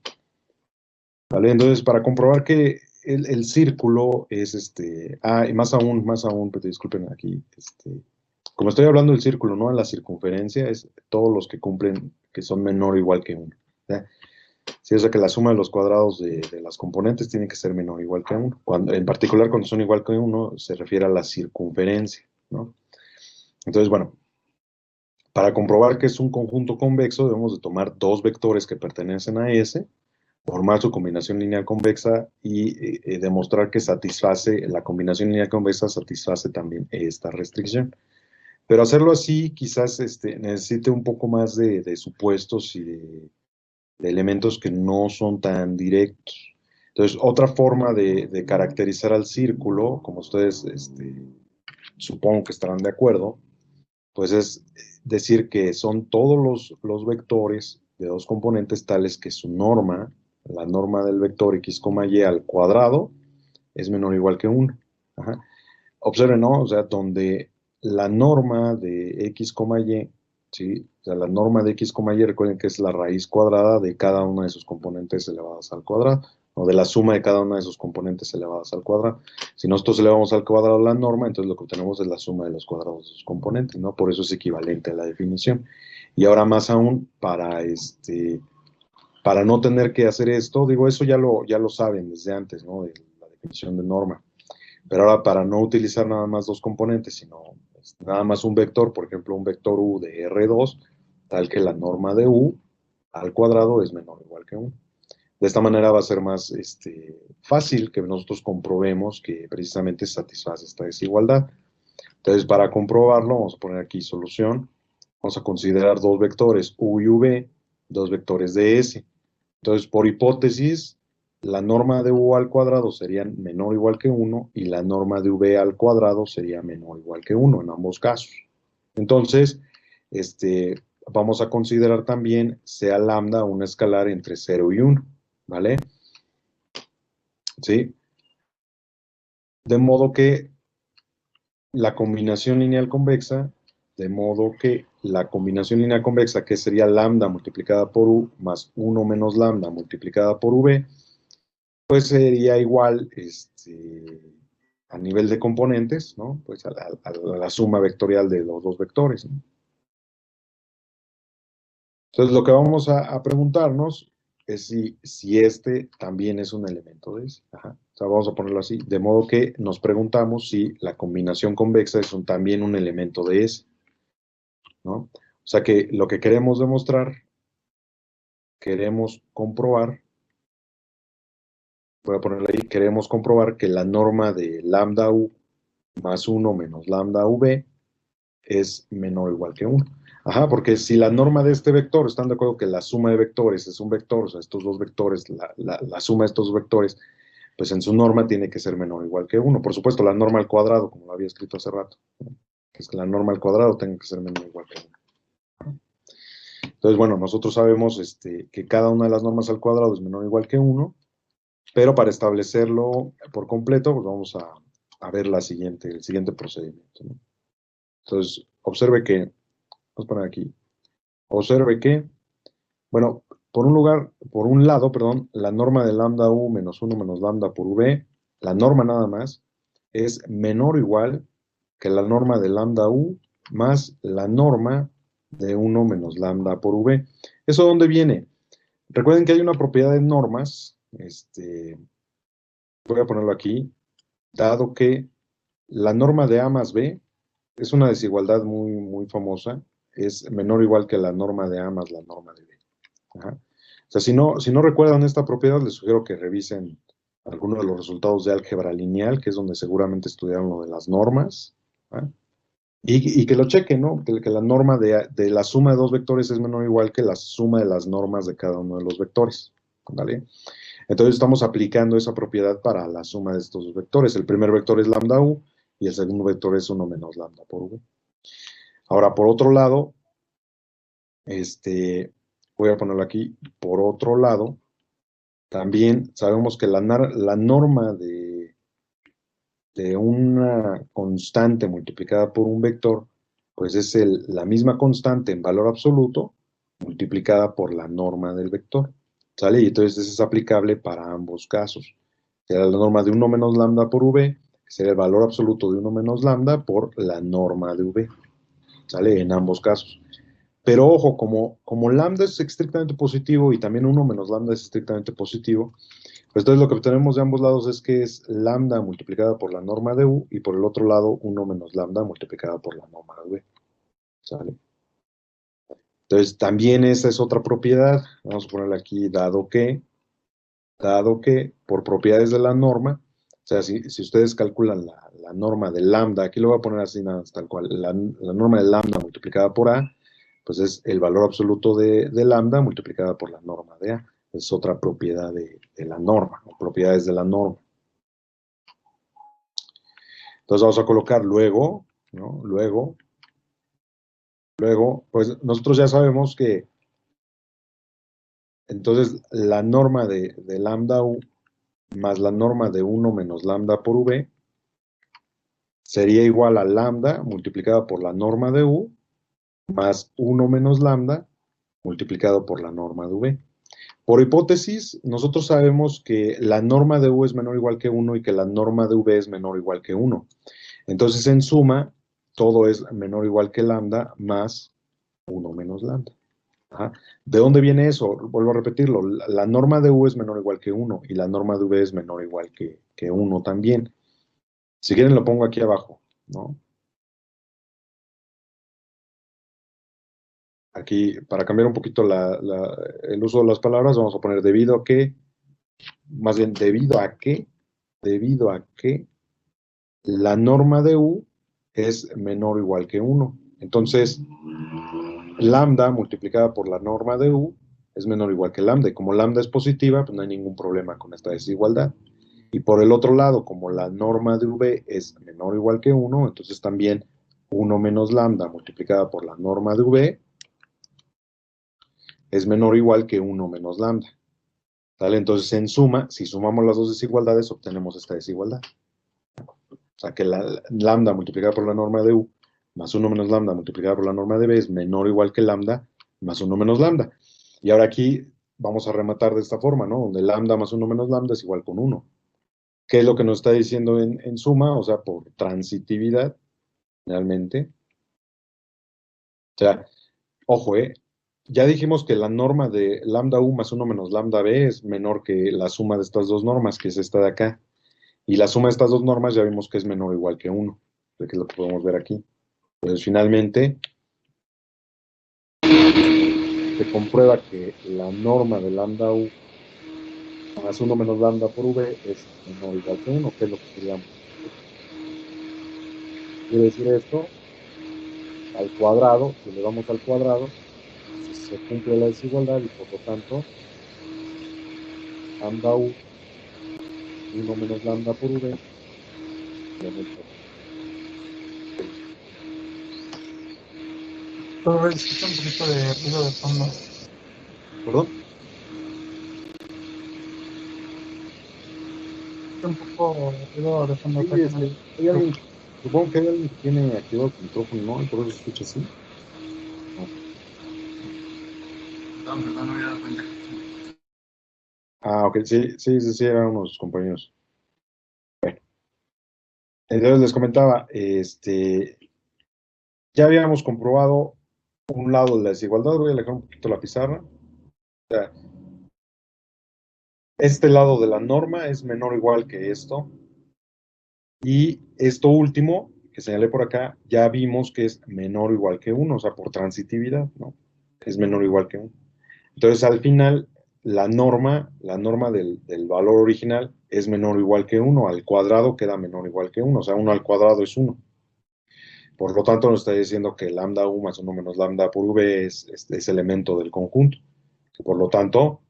¿Vale? Entonces, para comprobar que el círculo es y más aún, pero disculpen aquí, como estoy hablando del círculo, no en la circunferencia, es todos los que cumplen, que son menor o igual que 1. Sí, o sea que la suma de los cuadrados de las componentes tiene que ser menor o igual que 1. En particular, cuando son igual que 1, se refiere a la circunferencia, ¿no? Entonces, bueno, para comprobar que es un conjunto convexo, debemos de tomar dos vectores que pertenecen a S, formar su combinación lineal convexa y demostrar que la combinación lineal convexa satisface también esta restricción. Pero hacerlo así quizás necesite un poco más de supuestos y de elementos que no son tan directos. Entonces, otra forma de caracterizar al círculo, como ustedes supongo que estarán de acuerdo, pues es decir que son todos los vectores de dos componentes tales que su norma, la norma del vector x, y al cuadrado, es menor o igual que 1. Ajá. Observen, ¿no? O sea, donde la norma de x, y, ¿sí? O sea, la norma de x, y, recuerden que es la raíz cuadrada de cada una de sus componentes elevadas al cuadrado, o de la suma de cada una de sus componentes elevadas al cuadrado. Si nosotros elevamos al cuadrado la norma, entonces lo que obtenemos es la suma de los cuadrados de sus componentes, ¿no? Por eso es equivalente a la definición. Y ahora más aún, para no tener que hacer esto, digo, eso ya lo saben desde antes, ¿no? De la definición de norma. Pero ahora para no utilizar nada más dos componentes, sino nada más un vector, por ejemplo, un vector u de R2, tal que la norma de u al cuadrado es menor o igual que 1. De esta manera va a ser más fácil que nosotros comprobemos que precisamente satisface esta desigualdad. Entonces, para comprobarlo, vamos a poner aquí solución. Vamos a considerar dos vectores, u y v, dos vectores de S. Entonces, por hipótesis, la norma de u al cuadrado sería menor o igual que 1 y la norma de v al cuadrado sería menor o igual que 1 en ambos casos. Entonces, vamos a considerar también sea lambda una escalar entre 0 y 1, ¿vale? ¿Sí? De modo que la combinación lineal convexa, que sería lambda multiplicada por u más 1 menos lambda multiplicada por v, pues sería igual a nivel de componentes, ¿no? Pues a la suma vectorial de los dos vectores, ¿no? Entonces, lo que vamos a preguntarnos es si este también es un elemento de ese. Ajá. O sea, vamos a ponerlo así. De modo que nos preguntamos si la combinación convexa es también un elemento de ese, ¿no? O sea que lo que queremos demostrar, queremos comprobar, voy a ponerlo ahí, queremos comprobar que la norma de lambda u más 1 menos lambda v es menor o igual que 1. Ajá, porque si la norma de este vector, están de acuerdo que la suma de vectores es un vector, o sea, estos dos vectores, la suma de estos dos vectores, pues en su norma tiene que ser menor o igual que 1. Por supuesto, la norma al cuadrado, como lo había escrito hace rato, ¿no? Que es que la norma al cuadrado tenga que ser menor o igual que 1. Entonces, bueno, nosotros sabemos que cada una de las normas al cuadrado es menor o igual que 1, pero para establecerlo por completo, pues vamos a ver el siguiente procedimiento, ¿no? Entonces, vamos a poner aquí, observe que, bueno, por un lado, perdón, la norma de lambda u menos 1 menos lambda por v, la norma nada más, es menor o igual que la norma de lambda u más la norma de 1 menos lambda por v. ¿Eso dónde viene? Recuerden que hay una propiedad de normas, voy a ponerlo aquí, dado que la norma de a más b es una desigualdad muy, muy famosa. Es menor o igual que la norma de A más la norma de B. Ajá. O sea, si no recuerdan esta propiedad, les sugiero que revisen algunos de los resultados de álgebra lineal, que es donde seguramente estudiaron lo de las normas. ¿Ah? Y que lo chequen, ¿no? Que la norma de la suma de dos vectores es menor o igual que la suma de las normas de cada uno de los vectores. ¿Vale? Entonces estamos aplicando esa propiedad para la suma de estos dos vectores. El primer vector es lambda u y el segundo vector es 1 menos lambda por v. Ahora, por otro lado, voy a ponerlo aquí, por otro lado, también sabemos que la norma de una constante multiplicada por un vector, pues es la misma constante en valor absoluto multiplicada por la norma del vector. ¿Sale? Y entonces es aplicable para ambos casos. Será la norma de 1 menos lambda por v, que será el valor absoluto de 1 menos lambda por la norma de v. ¿Sale? En ambos casos. Pero ojo, como lambda es estrictamente positivo y también 1 menos lambda es estrictamente positivo, pues entonces lo que obtenemos de ambos lados es que es lambda multiplicada por la norma de u y por el otro lado 1 menos lambda multiplicada por la norma de v. ¿Sale? Entonces también esa es otra propiedad. Vamos a ponerle aquí dado que por propiedades de la norma, o sea, si ustedes calculan la norma de lambda, aquí lo voy a poner así nada, tal cual, la norma de lambda multiplicada por a, pues es el valor absoluto de lambda multiplicada por la norma de a. Es otra propiedad de la norma, o propiedades de la norma. Entonces vamos a colocar luego, ¿no? Luego, pues nosotros ya sabemos que entonces la norma de lambda u más la norma de 1 menos lambda por v sería igual a lambda multiplicado por la norma de u más 1 menos lambda multiplicado por la norma de v. Por hipótesis, nosotros sabemos que la norma de u es menor o igual que 1 y que la norma de v es menor o igual que 1. Entonces, en suma, todo es menor o igual que lambda más 1 menos lambda. Ajá. ¿De dónde viene eso? Vuelvo a repetirlo. La norma de u es menor o igual que 1 y la norma de v es menor o igual que 1 también. Si quieren lo pongo aquí abajo, ¿no? Aquí, para cambiar un poquito el uso de las palabras, vamos a poner debido a que, más bien debido a que la norma de u es menor o igual que 1. Entonces, lambda multiplicada por la norma de u es menor o igual que lambda. Y como lambda es positiva, pues no hay ningún problema con esta desigualdad. Y por el otro lado, como la norma de v es menor o igual que 1, entonces también 1 menos lambda multiplicada por la norma de v es menor o igual que 1 menos lambda. ¿Vale? Entonces, en suma, si sumamos las dos desigualdades, obtenemos esta desigualdad. O sea, que la lambda multiplicada por la norma de u más 1 menos lambda multiplicada por la norma de b es menor o igual que lambda más 1 menos lambda. Y ahora aquí vamos a rematar de esta forma, ¿no? Donde lambda más 1 menos lambda es igual con 1. ¿Qué es lo que nos está diciendo en suma? O sea, por transitividad, realmente. O sea, ojo, ya dijimos que la norma de lambda u más 1 menos lambda b es menor que la suma de estas dos normas, que es esta de acá. Y la suma de estas dos normas ya vimos que es menor o igual que 1, que es lo que podemos ver aquí. Entonces, finalmente, se comprueba que la norma de lambda u más 1 menos lambda por v es menor o igual que 1, que es lo que queríamos. Quiere decir esto, al cuadrado, si le vamos al cuadrado, se cumple la desigualdad y por lo tanto, lambda u 1 menos lambda por v Todo escucha un poquito de ruido de fondo. ¿Perdón? Un poco de ruido de fondo. Sí, supongo que hay alguien que tiene activado el micrófono, ¿no? Y por eso se escucha así. No, no me había dado cuenta. Ah, ok, sí, eran unos compañeros. Bueno, entonces les comentaba, ya habíamos comprobado un lado de la desigualdad, voy a alejar un poquito la pizarra. O sea, este lado de la norma es menor o igual que esto. Y esto último, que señalé por acá, ya vimos que es menor o igual que 1, o sea, por transitividad, ¿no? Es menor o igual que 1. Entonces, al final, la norma del valor original es menor o igual que 1, al cuadrado queda menor o igual que 1, o sea, 1 al cuadrado es 1. Por lo tanto, nos está diciendo que lambda U más 1 menos lambda por V es elemento del conjunto. Que por lo tanto,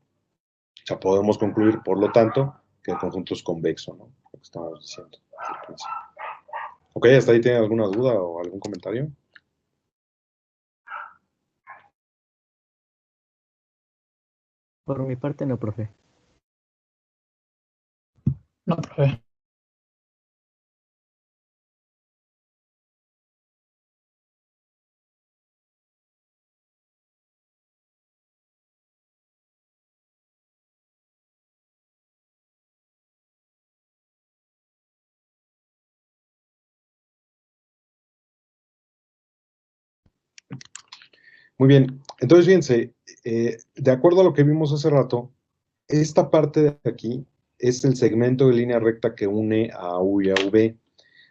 ya podemos concluir, por lo tanto, que el conjunto es convexo, ¿no? Lo que estamos diciendo al principio. Ok, ¿hasta ahí tienen alguna duda o algún comentario? Por mi parte no, profe. No, profe. Muy bien, entonces fíjense, de acuerdo a lo que vimos hace rato, esta parte de aquí es el segmento de línea recta que une a U y a V.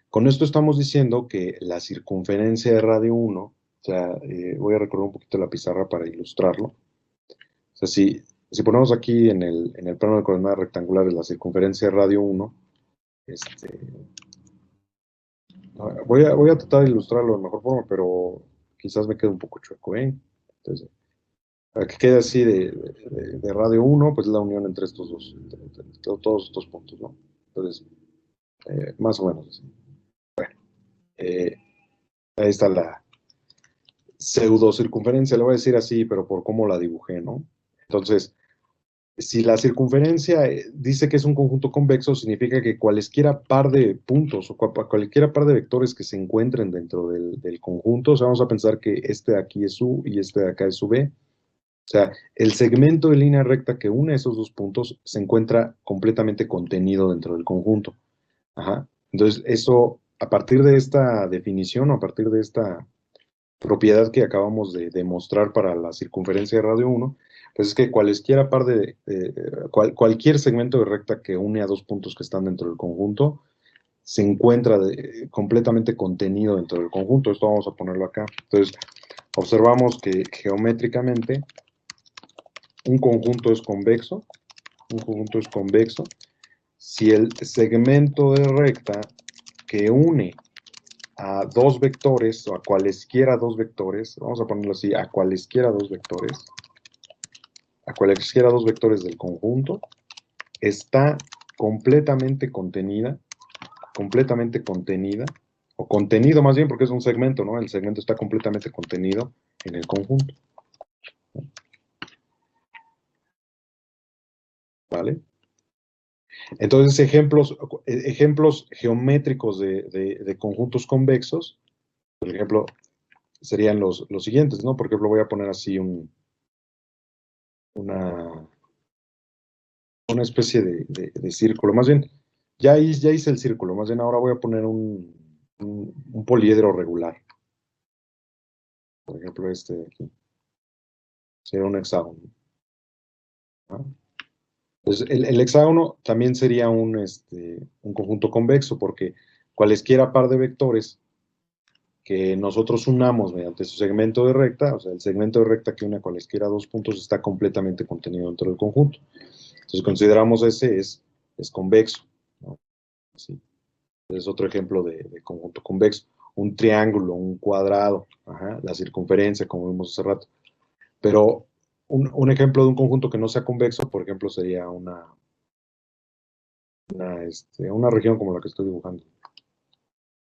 Con esto estamos diciendo que la circunferencia de radio 1, o sea, voy a recorrer un poquito la pizarra para ilustrarlo. O sea, si ponemos aquí en el plano de coordenadas rectangulares la circunferencia de radio 1, voy a tratar de ilustrarlo de mejor forma, pero quizás me quede un poco chueco, ¿eh? Entonces, para que quede así de radio 1, pues es la unión entre estos dos, entre todos estos puntos, ¿no? Entonces, más o menos así. Eh, Ahí está la pseudo circunferencia, le voy a decir así, pero por cómo la dibujé, ¿no? Entonces, si la circunferencia dice que es un conjunto convexo, significa que cualesquiera par de puntos o cualquiera par de vectores que se encuentren dentro del conjunto, o sea, vamos a pensar que este de aquí es U y este de acá es V. O sea, el segmento de línea recta que une esos dos puntos se encuentra completamente contenido dentro del conjunto. Ajá. Entonces, eso, a partir de esta definición o a partir de esta propiedad que acabamos de demostrar para la circunferencia de radio 1, pues es que cualesquiera par cualquier segmento de recta que une a dos puntos que están dentro del conjunto se encuentra completamente contenido dentro del conjunto. Esto vamos a ponerlo acá. Entonces, observamos que geométricamente un conjunto es convexo, si el segmento de recta que une a dos vectores o a cualesquiera dos vectores, vamos a ponerlo así, a cualesquiera dos vectores del conjunto, está completamente contenida, o contenido más bien porque es un segmento, ¿no? El segmento está completamente contenido en el conjunto. ¿Vale? Entonces, ejemplos geométricos de conjuntos convexos, por ejemplo, serían los siguientes, ¿no? Por ejemplo, voy a poner así una especie de círculo. Más bien, ya hice el círculo, más bien ahora voy a poner un poliedro regular. Por ejemplo, este de aquí. Sería un hexágono. ¿No? Entonces, el hexágono también sería un conjunto convexo, porque cualesquiera par de vectores que nosotros unamos mediante su segmento de recta, o sea, el segmento de recta que une a cualesquiera dos puntos está completamente contenido dentro del conjunto. Entonces consideramos ese es convexo, ¿no? Así. Es otro ejemplo de conjunto convexo. Un triángulo, un cuadrado, ajá, la circunferencia, como vimos hace rato. Pero un ejemplo de un conjunto que no sea convexo, por ejemplo, sería una región como la que estoy dibujando.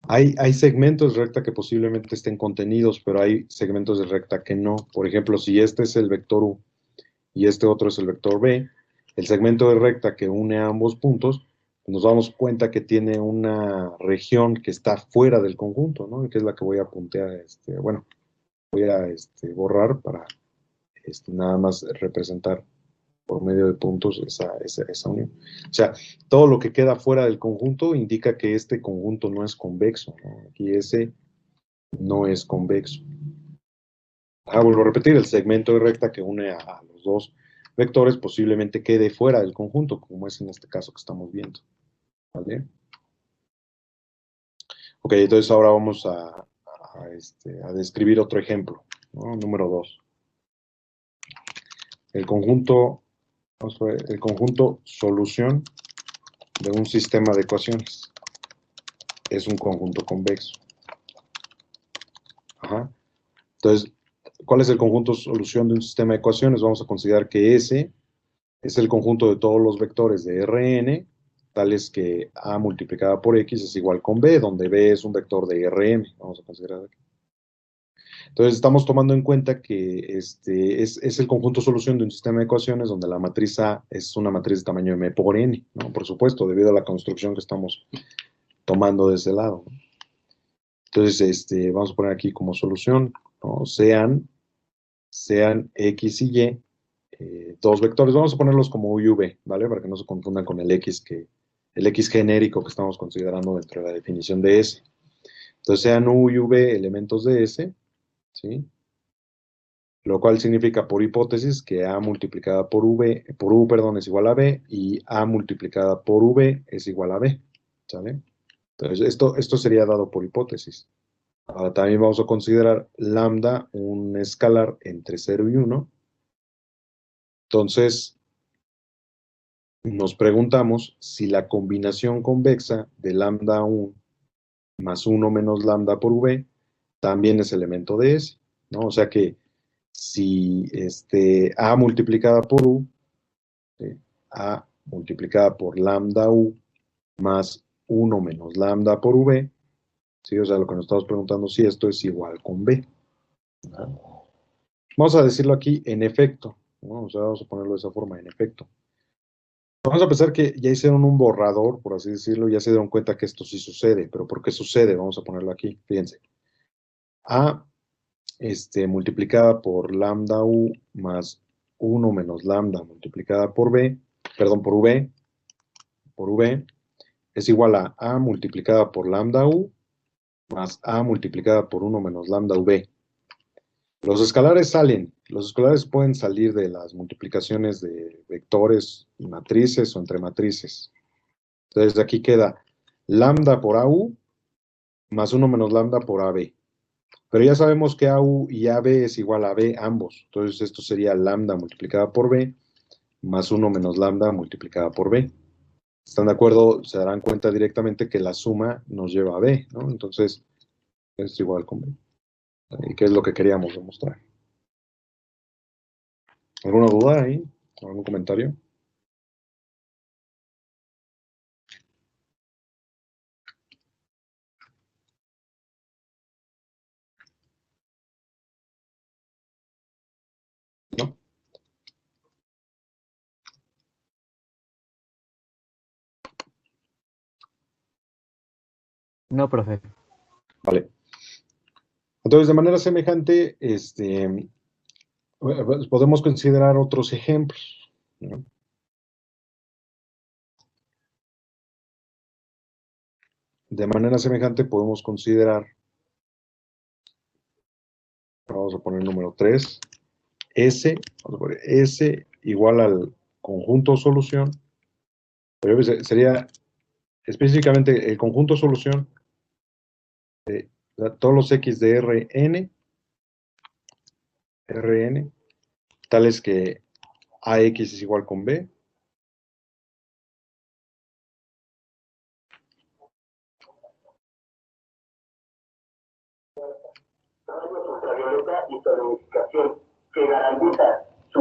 Hay segmentos de recta que posiblemente estén contenidos, pero hay segmentos de recta que no. Por ejemplo, si este es el vector U y este otro es el vector B, el segmento de recta que une a ambos puntos, nos damos cuenta que tiene una región que está fuera del conjunto, ¿no? Que es la que voy a puntear, bueno, voy a borrar para nada más representar por medio de puntos esa unión. O sea, todo lo que queda fuera del conjunto indica que este conjunto no es convexo, ¿no? Aquí ese no es convexo. Vuelvo a repetir, el segmento de recta que une a los dos vectores posiblemente quede fuera del conjunto, como es en este caso que estamos viendo. ¿Vale? Ok, entonces ahora vamos a describir otro ejemplo, ¿no? Número 2. El conjunto, vamos a ver, el conjunto solución de un sistema de ecuaciones es un conjunto convexo. Ajá. Entonces, ¿cuál es el conjunto solución de un sistema de ecuaciones? Vamos a considerar que S es el conjunto de todos los vectores de Rn, tales que A multiplicada por X es igual con B, donde B es un vector de Rm. Vamos a considerar aquí. Entonces, estamos tomando en cuenta que es el conjunto solución de un sistema de ecuaciones donde la matriz A es una matriz de tamaño m por n, ¿no? Por supuesto, debido a la construcción que estamos tomando de ese lado, ¿no? Entonces, vamos a poner aquí como solución, ¿no? Sean X y Y dos vectores. Vamos a ponerlos como U y V, ¿vale? Para que no se confundan con el X genérico que estamos considerando dentro de la definición de S. Entonces, sean U y V elementos de S, ¿sí? Lo cual significa por hipótesis que A multiplicada por U, perdón, es igual a B y A multiplicada por V es igual a B, ¿sale? Entonces, esto sería dado por hipótesis. Ahora también vamos a considerar lambda un escalar entre 0 y 1. Entonces, nos preguntamos si la combinación convexa de lambda 1 más 1 menos lambda por V también es elemento de S, ¿no? O sea que si A multiplicada por U, ¿sí? A multiplicada por lambda U más 1 menos lambda por V, ¿sí? O sea, lo que nos estamos preguntando si esto es igual con B, ¿no? Vamos a decirlo aquí en efecto, ¿no? O sea, vamos a ponerlo de esa forma, en efecto. Vamos a pensar que ya hicieron un borrador, por así decirlo, ya se dieron cuenta que esto sí sucede, pero ¿por qué sucede? Vamos a ponerlo aquí, fíjense. A multiplicada por lambda U más 1 menos lambda multiplicada por B, perdón, por V, es igual a A multiplicada por lambda U más A multiplicada por 1 menos lambda V. Los escalares pueden salir de las multiplicaciones de vectores y matrices o entre matrices. Entonces aquí queda lambda por AU más 1 menos lambda por AB. Pero ya sabemos que AU y AB es igual a B ambos. Entonces esto sería lambda multiplicada por B más 1 menos lambda multiplicada por B. ¿Están de acuerdo? Se darán cuenta directamente que la suma nos lleva a B, ¿no? Entonces es igual con B. ¿Y qué es lo que queríamos demostrar? ¿Alguna duda ahí? ¿Algún comentario? ¿No? No, profe. Vale. Entonces, de manera semejante, pues, podemos considerar otros ejemplos, ¿no? De manera semejante podemos considerar, vamos a poner el número 3, vamos a poner S igual al conjunto solución, pero sería específicamente el conjunto solución de todos los X de Rn, tales que AX es igual con B, ultravioleta y solidificación que garantiza su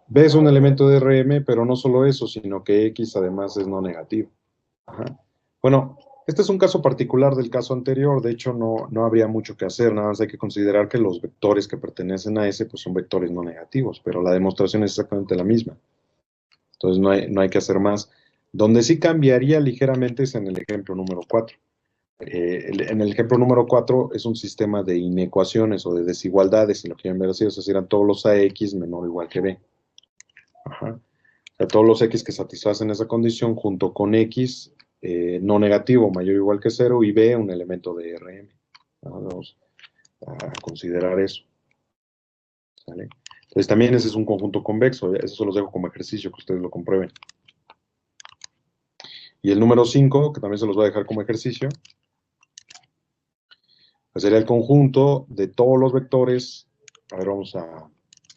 B es un elemento de Rm, pero no solo eso, sino que X además es no negativo. Ajá. Bueno, este es un caso particular del caso anterior, de hecho no habría mucho que hacer, nada más hay que considerar que los vectores que pertenecen a S pues son vectores no negativos, pero la demostración es exactamente la misma. Entonces no hay que hacer más. Donde sí cambiaría ligeramente es en el ejemplo número 4. En el ejemplo número 4 es un sistema de inecuaciones o de desigualdades, si lo quieren ver así, o sea, si eran todos los AX menor o igual que B. Ajá. O sea, todos los X que satisfacen esa condición junto con X no negativo, mayor o igual que 0, y B un elemento de Rm. Vamos a considerar eso. ¿Sale? Entonces también ese es un conjunto convexo, eso se los dejo como ejercicio, que ustedes lo comprueben. Y el número 5, que también se los voy a dejar como ejercicio, pues sería el conjunto de todos los vectores. A ver,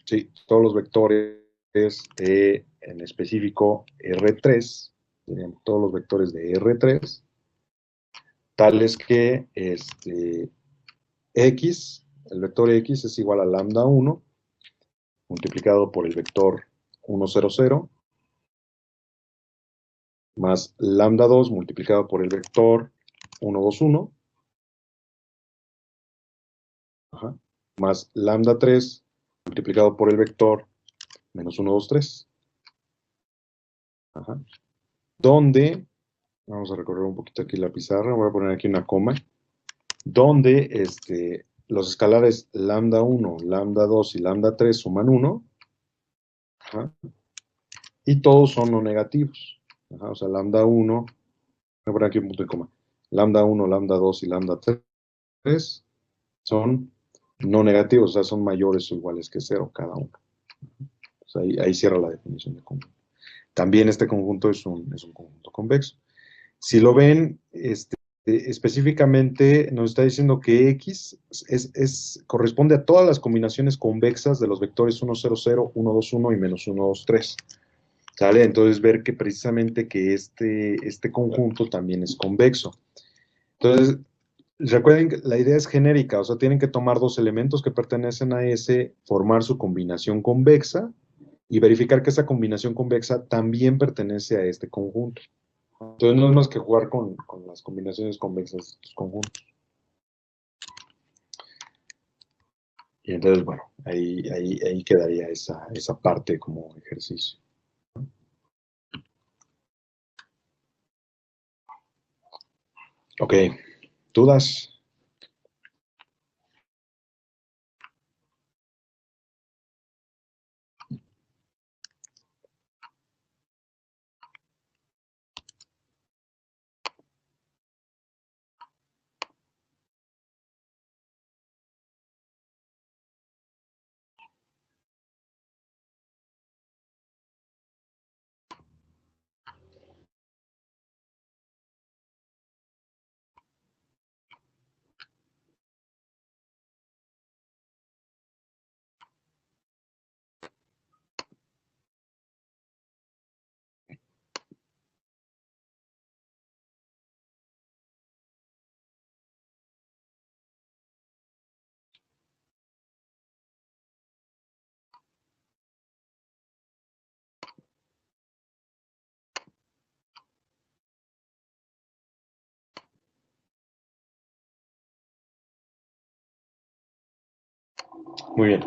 sí, todos los vectores en específico R3, serían todos los vectores de R3, tales que X, el vector X es igual a lambda 1 multiplicado por el vector 1, 0, 0, más lambda 2 multiplicado por el vector 1, 2, 1, ajá, más lambda 3 multiplicado por el vector menos 1, 2, 3. Ajá. Donde, vamos a recorrer un poquito aquí la pizarra, voy a poner aquí una coma, donde los escalares lambda 1, lambda 2 y lambda 3 suman 1, ajá, y todos son no negativos. Ajá, o sea, lambda 1, voy a poner aquí un punto y coma, lambda 1, lambda 2 y lambda 3 son no negativos, o sea, son mayores o iguales que 0 cada uno. O sea, ahí cierra la definición de conjunto. También este conjunto es un conjunto convexo. Si lo ven, específicamente nos está diciendo que X corresponde a todas las combinaciones convexas de los vectores 1, 0, 0, 1, 2, 1 y menos 1, 2, 3. ¿Sale? Entonces ver que precisamente que este conjunto también es convexo. Entonces, recuerden que la idea es genérica, o sea, tienen que tomar dos elementos que pertenecen a ese, formar su combinación convexa y verificar que esa combinación convexa también pertenece a este conjunto. Entonces no es más que jugar con las combinaciones convexas de estos conjuntos. Y entonces, bueno, ahí quedaría esa parte como ejercicio. Ok, ¿dudas? Muy bien.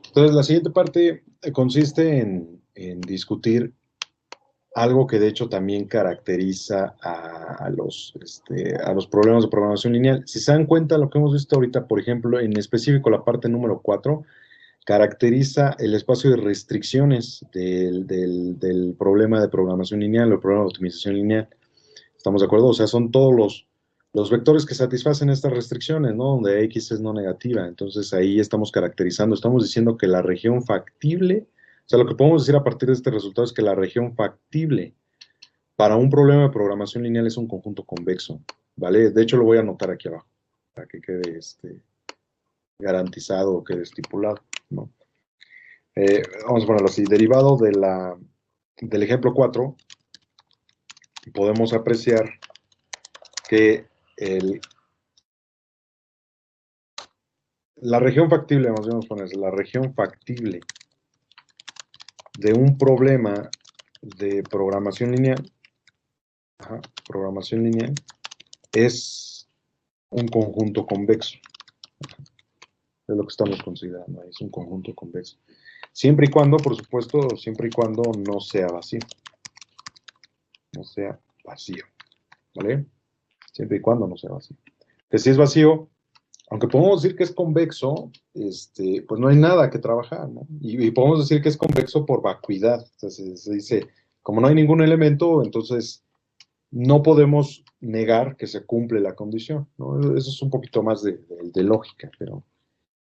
Entonces, la siguiente parte consiste en discutir algo que de hecho también caracteriza a los problemas de programación lineal. Si se dan cuenta, lo que hemos visto ahorita, por ejemplo, en específico la parte número 4, caracteriza el espacio de restricciones del problema de programación lineal o el problema de optimización lineal. ¿Estamos de acuerdo? O sea, son todos los vectores que satisfacen estas restricciones, ¿no? Donde X es no negativa. Entonces ahí estamos caracterizando, estamos diciendo que la región factible, o sea, lo que podemos decir a partir de este resultado es que la región factible para un problema de programación lineal es un conjunto convexo, ¿vale? De hecho, lo voy a anotar aquí abajo, para que quede garantizado o quede estipulado, ¿no? Vamos a ponerlo así, derivado del ejemplo 4, podemos apreciar que la región factible, vamos a poner, la región factible de un problema de programación lineal, es un conjunto convexo. Es lo que estamos considerando, es un conjunto convexo. Siempre y cuando, por supuesto, siempre y cuando no sea vacío. No sea vacío, ¿vale? Siempre y cuando no sea vacío. Que si es vacío, aunque podemos decir que es convexo, pues no hay nada que trabajar, ¿no? Y podemos decir que es convexo por vacuidad. O sea, se dice, como no hay ningún elemento, entonces no podemos negar que se cumple la condición, ¿no? Eso es un poquito más de lógica, pero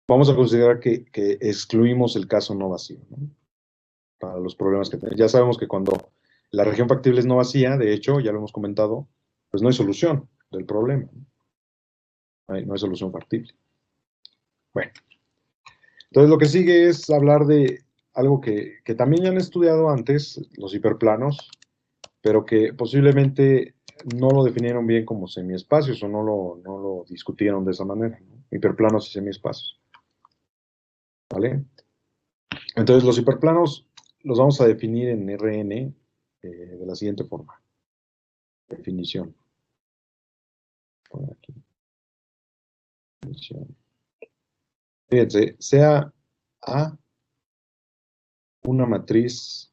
vamos a considerar que excluimos el caso no vacío, ¿no? Para los problemas que tenemos. Ya sabemos que cuando la región factible es no vacía, de hecho, ya lo hemos comentado, pues no hay solución del problema. No hay solución factible. Bueno, entonces lo que sigue es hablar de algo que también ya han estudiado antes, los hiperplanos, pero que posiblemente no lo definieron bien como semiespacios o no lo discutieron de esa manera, ¿no? Hiperplanos y semiespacios. ¿Vale? Entonces los hiperplanos los vamos a definir en Rn de la siguiente forma. Definición. Por aquí. Definición. Fíjense, sea A una matriz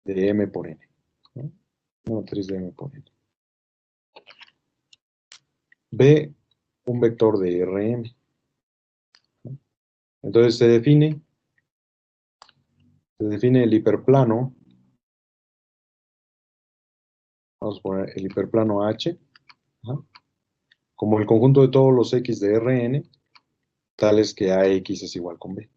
de M por N, ¿no? Una matriz de M por N. B, un vector de Rm. Entonces se define el hiperplano, vamos a poner el hiperplano H, ¿no? Como el conjunto de todos los X de Rn, tales que AX es igual con B.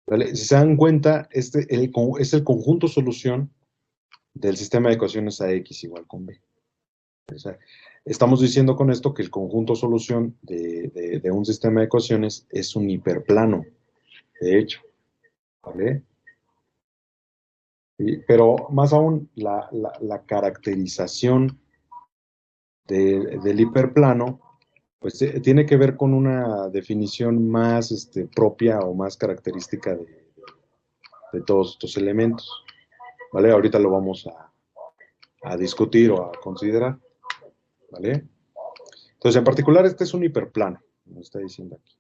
¿Vale? Si se dan cuenta, es el conjunto solución del sistema de ecuaciones AX igual con B. O sea, estamos diciendo con esto que el conjunto solución de un sistema de ecuaciones es un hiperplano, de hecho. ¿Vale? Pero más aún, la caracterización del hiperplano, pues tiene que ver con una definición más propia o más característica de todos estos elementos. ¿Vale? Ahorita lo vamos a discutir o a considerar. ¿Vale? Entonces, en particular, este es un hiperplano, como está diciendo aquí,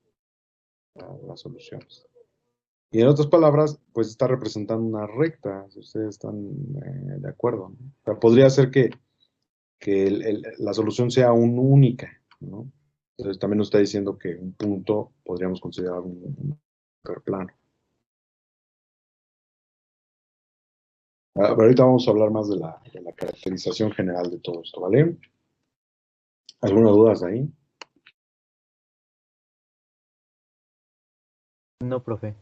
las soluciones. Y en otras palabras, pues está representando una recta, si ustedes están de acuerdo, ¿no? O sea, podría ser que la solución sea única, ¿no? Entonces también nos está diciendo que un punto podríamos considerar un hiperplano. Ahorita vamos a hablar más de la caracterización general de todo esto, ¿vale? ¿Alguna duda ahí? No, profe.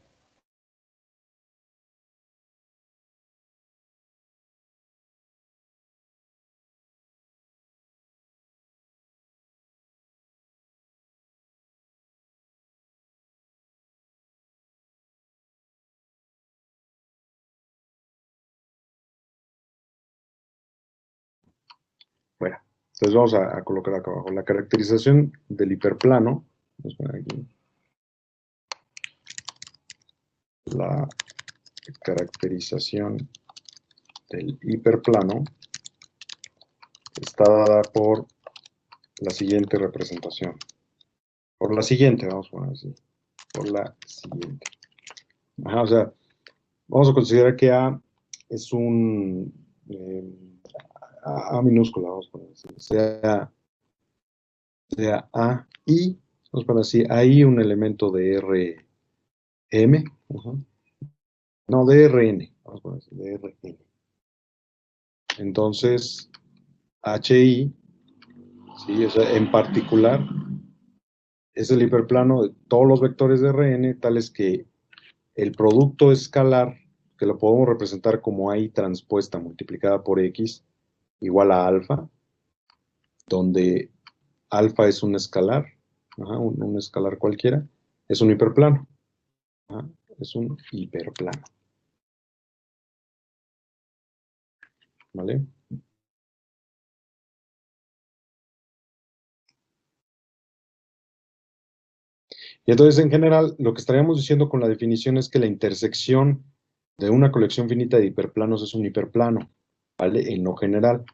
Bueno, entonces vamos a colocar acá abajo la caracterización del hiperplano. Vamos a poner aquí. La caracterización del hiperplano está dada por la siguiente representación. Por la siguiente, vamos a poner así. Por la siguiente. Ajá, o sea, vamos a considerar que A es un A minúscula, vamos a poner así. Sea A y, vamos a poner así, ahí un elemento de RM. No, de RN. Vamos a poner así, de RN. Entonces, HI, sí, o sea, en particular, es el hiperplano de todos los vectores de Rn, tales que el producto escalar, que lo podemos representar como I transpuesta multiplicada por X, igual a alfa, donde alfa es un escalar, un escalar cualquiera, es un hiperplano. Es un hiperplano. ¿Vale? Y entonces, en general, lo que estaríamos diciendo con la definición es que la intersección de una colección finita de hiperplanos es un hiperplano, ¿vale? En lo general.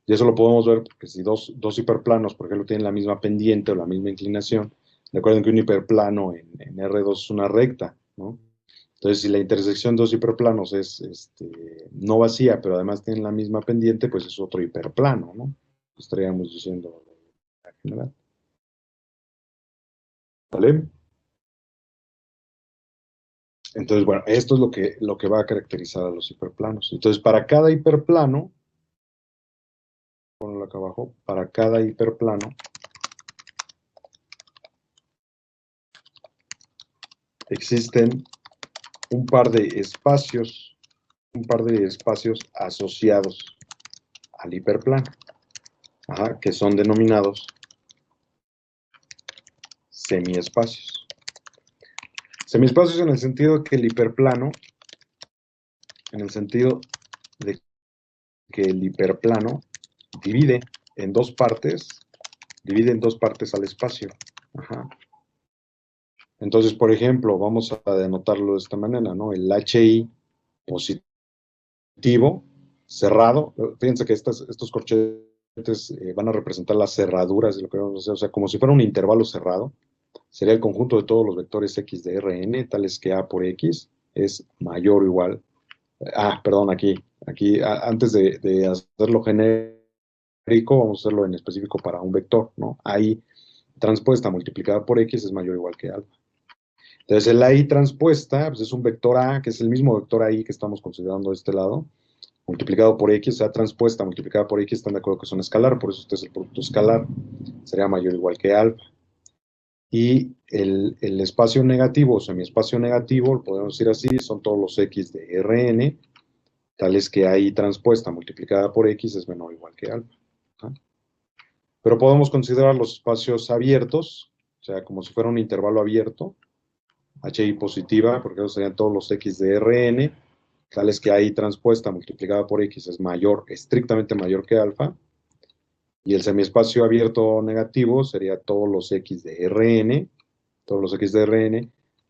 Y eso lo podemos ver porque si dos hiperplanos, por ejemplo, tienen la misma pendiente o la misma inclinación, recuerden que un hiperplano en R2 es una recta, ¿no? Entonces, si la intersección de dos hiperplanos es no vacía, pero además tienen la misma pendiente, pues es otro hiperplano, ¿no? Estaríamos diciendo en general. ¿Vale? Entonces, bueno, esto es lo que va a caracterizar a los hiperplanos. Entonces, para cada hiperplano, ponlo acá abajo, para cada hiperplano, existen un par de espacios asociados al hiperplano, que son denominados semiespacios. Semiespacios en el sentido de que el hiperplano, divide en dos partes al espacio. Entonces, por ejemplo, vamos a denotarlo de esta manera, ¿no? El HI positivo, cerrado, fíjense que estos corchetes van a representar las cerraduras de lo que vamos a hacer, o sea, como si fuera un intervalo cerrado, sería el conjunto de todos los vectores X de Rn, tales que A por X es mayor o igual, perdón, aquí antes de hacerlo genérico, vamos a hacerlo en específico para un vector, ¿no? AI transpuesta multiplicada por X es mayor o igual que alfa. Entonces el AI transpuesta pues es un vector A, que es el mismo vector AI que estamos considerando de este lado, multiplicado por X, o sea, transpuesta multiplicada por X, están de acuerdo que son escalar, por eso este es el producto escalar, sería mayor o igual que alfa. Y el espacio negativo o semiespacio negativo, lo podemos decir así, son todos los X de Rn, tales que AI transpuesta multiplicada por X es menor o igual que alfa. Pero podemos considerar los espacios abiertos, o sea, como si fuera un intervalo abierto, HI positiva, porque esos serían todos los X de Rn, tales que AI transpuesta multiplicada por X es mayor, estrictamente mayor que alfa, y el semiespacio abierto negativo sería todos los X de Rn,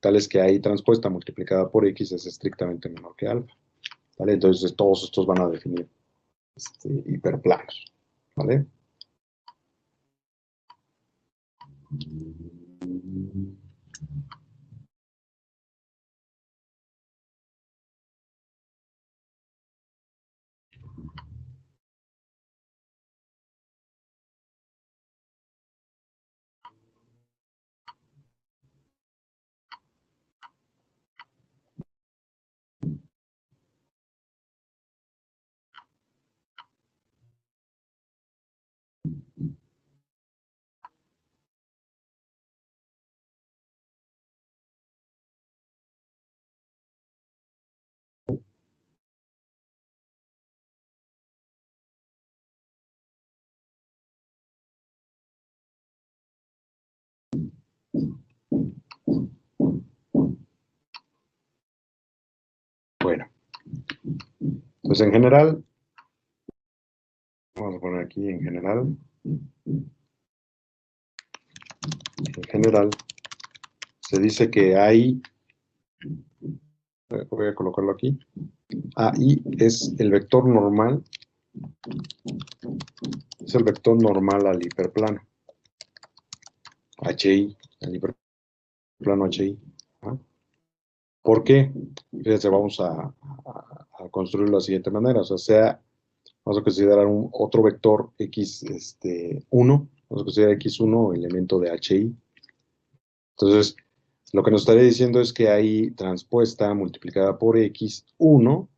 tales que AI transpuesta multiplicada por X es estrictamente menor que alfa. ¿Vale? Entonces todos estos van a definir hiperplanos. ¿Vale? Bueno, pues en general, vamos a poner aquí en general, se dice que AI, voy a colocarlo aquí, AI es el vector normal, al hiperplano, HI, el hiperplano HI. ¿Por qué? Fíjense, vamos a construirlo de la siguiente manera, o sea, vamos a considerar otro vector X1, vamos a considerar X1 elemento de HI. Entonces, lo que nos estaría diciendo es que AI transpuesta multiplicada por X1,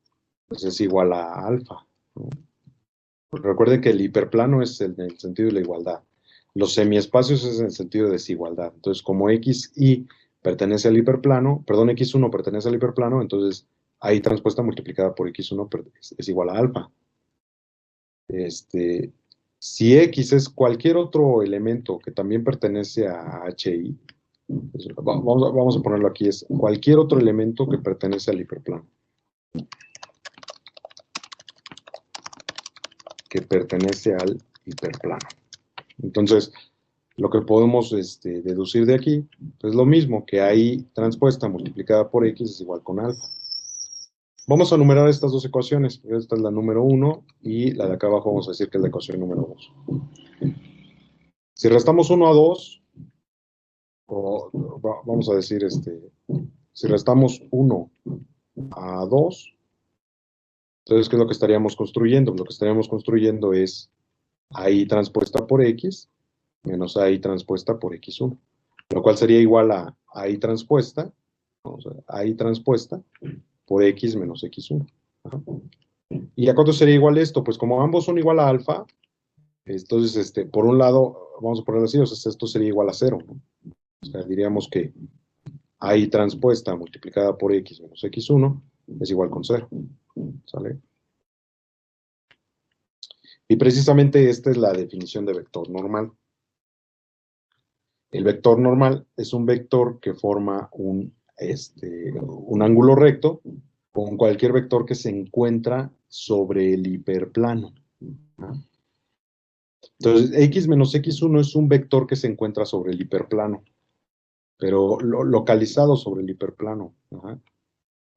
pues es igual a alfa, ¿no? Recuerden que el hiperplano es en el sentido de la igualdad. Los semiespacios es en el sentido de desigualdad. Entonces, como XI pertenece al hiperplano, perdón, X1 pertenece al hiperplano, entonces AI transpuesta multiplicada por X1 es igual a alfa. Si X es cualquier otro elemento que también pertenece a HI, pues vamos a ponerlo aquí, es cualquier otro elemento que pertenece al hiperplano. Entonces, lo que podemos deducir de aquí es lo mismo, que AI transpuesta multiplicada por X es igual con alfa. Vamos a numerar estas dos ecuaciones. Esta es la número 1 y la de acá abajo vamos a decir que es la ecuación número 2. Si restamos 1 a 2, vamos a decir, si restamos 1 a 2, entonces, ¿qué es lo que estaríamos construyendo? Lo que estaríamos construyendo es AI transpuesta por X menos AI transpuesta por X1, lo cual sería igual a AI transpuesta, por X menos X1. Ajá. ¿Y a cuánto sería igual esto? Pues como ambos son igual a alfa, entonces, por un lado, vamos a ponerlo así, o sea, esto sería igual a 0, ¿no? O sea, diríamos que ahí transpuesta multiplicada por x menos x1 es igual con 0. ¿Sale? Y precisamente esta es la definición de vector normal. El vector normal es un vector que forma un ángulo recto con cualquier vector que se encuentra sobre el hiperplano. ¿No? Entonces, x menos x1 es un vector que se encuentra sobre el hiperplano, pero localizado sobre el hiperplano. Ajá.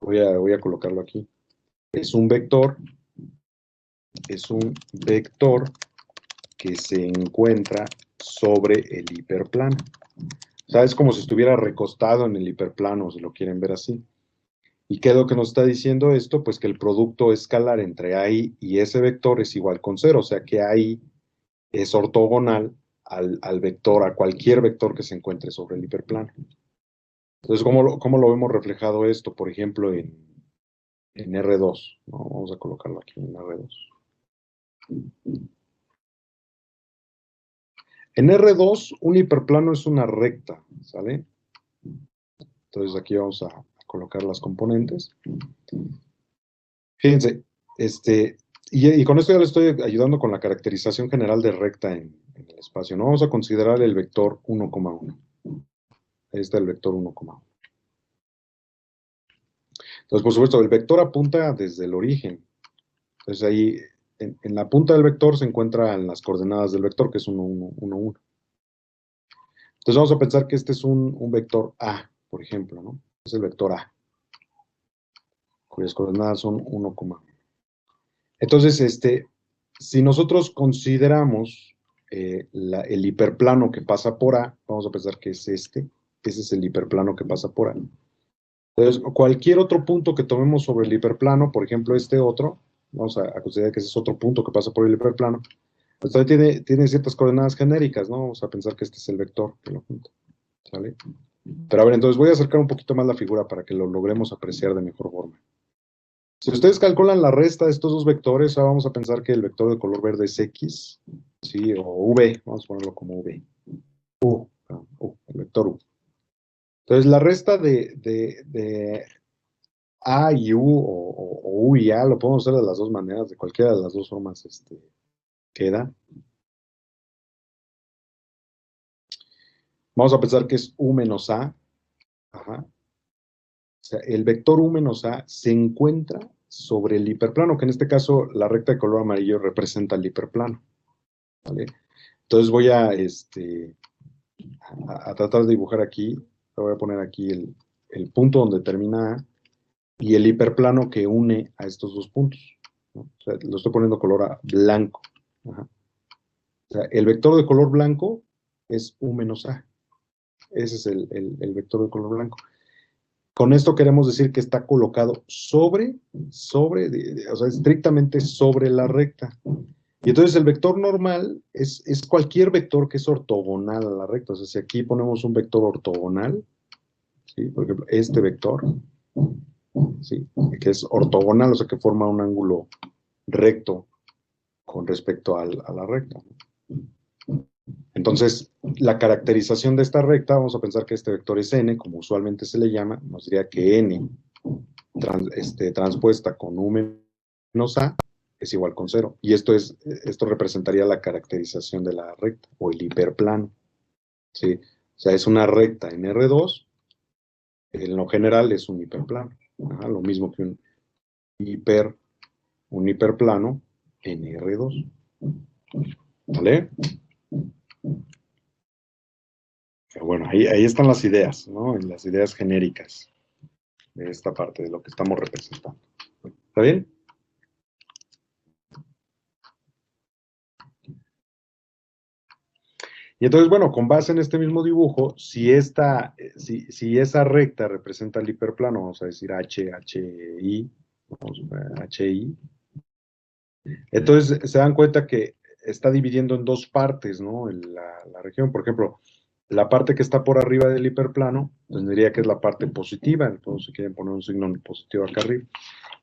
Voy a colocarlo aquí. Es un vector que se encuentra sobre el hiperplano. O sea, es como si estuviera recostado en el hiperplano, si lo quieren ver así. ¿Y qué es lo que nos está diciendo esto? Pues que el producto escalar entre AI y ese vector es igual con 0, o sea que AI es ortogonal al vector, a cualquier vector que se encuentre sobre el hiperplano. Entonces, ¿cómo lo vemos reflejado esto? Por ejemplo, en R2, ¿no? Vamos a colocarlo aquí en R2. En R2, un hiperplano es una recta, ¿sale? Entonces aquí vamos a colocar las componentes. Fíjense, y con esto ya le estoy ayudando con la caracterización general de recta en el espacio, ¿no? Vamos a considerar el vector 1,1. Ahí está el vector 1,1. Entonces, por supuesto, el vector apunta desde el origen. Entonces ahí, en la punta del vector se encuentran las coordenadas del vector, que es 1, 1, 1, 1. Entonces vamos a pensar que este es un vector A, por ejemplo, ¿no? Es el vector A, cuyas coordenadas son 1,1. Entonces, si nosotros consideramos el hiperplano que pasa por A, vamos a pensar que es ese es el hiperplano que pasa por A. Entonces, cualquier otro punto que tomemos sobre el hiperplano, por ejemplo, este otro, vamos a considerar que ese es otro punto que pasa por el hiperplano, pues también tiene ciertas coordenadas genéricas, ¿no? Vamos a pensar que este es el vector que lo junta, ¿sale? Pero a ver, entonces voy a acercar un poquito más la figura para que lo logremos apreciar de mejor forma. Si ustedes calculan la resta de estos dos vectores, ahora vamos a pensar que el vector de color verde es X, ¿sí? O V, vamos a ponerlo como V. El vector U. Entonces, la resta de A y U, o U y A, lo podemos hacer de las dos maneras, de cualquiera de las dos formas queda. Vamos a pensar que es U menos A. Ajá. O sea, el vector U menos A se encuentra sobre el hiperplano, que en este caso la recta de color amarillo representa el hiperplano. ¿Vale? Entonces voy a tratar de dibujar aquí, voy a poner aquí el punto donde termina A y el hiperplano que une a estos dos puntos, ¿no? O sea, lo estoy poniendo color blanco. Ajá. O sea, el vector de color blanco es U menos A. Ese es el vector de color blanco. Con esto queremos decir que está colocado sobre, o sea, estrictamente sobre la recta. Y entonces el vector normal es cualquier vector que es ortogonal a la recta. O sea, si aquí ponemos un vector ortogonal, ¿sí? Por ejemplo, este vector, ¿sí? Que es ortogonal, o sea, que forma un ángulo recto con respecto a la recta. Entonces, la caracterización de esta recta, vamos a pensar que este vector es n, como usualmente se le llama, nos diría que n transpuesta con u menos a es igual con 0. Y esto representaría la caracterización de la recta, o el hiperplano. ¿Sí? O sea, es una recta en R2, en lo general es un hiperplano. Ajá, lo mismo que un hiperplano en R2. ¿Vale? Pero bueno, ahí están las ideas, ¿no? Las ideas genéricas de esta parte, de lo que estamos representando. ¿Está bien? Y entonces, bueno, con base en este mismo dibujo, si esa recta representa el hiperplano, vamos a decir HI, HI, entonces se dan cuenta que está dividiendo en dos partes, ¿no? La región, por ejemplo, la parte que está por arriba del hiperplano, tendría que es la parte positiva, entonces si quieren poner un signo positivo acá arriba,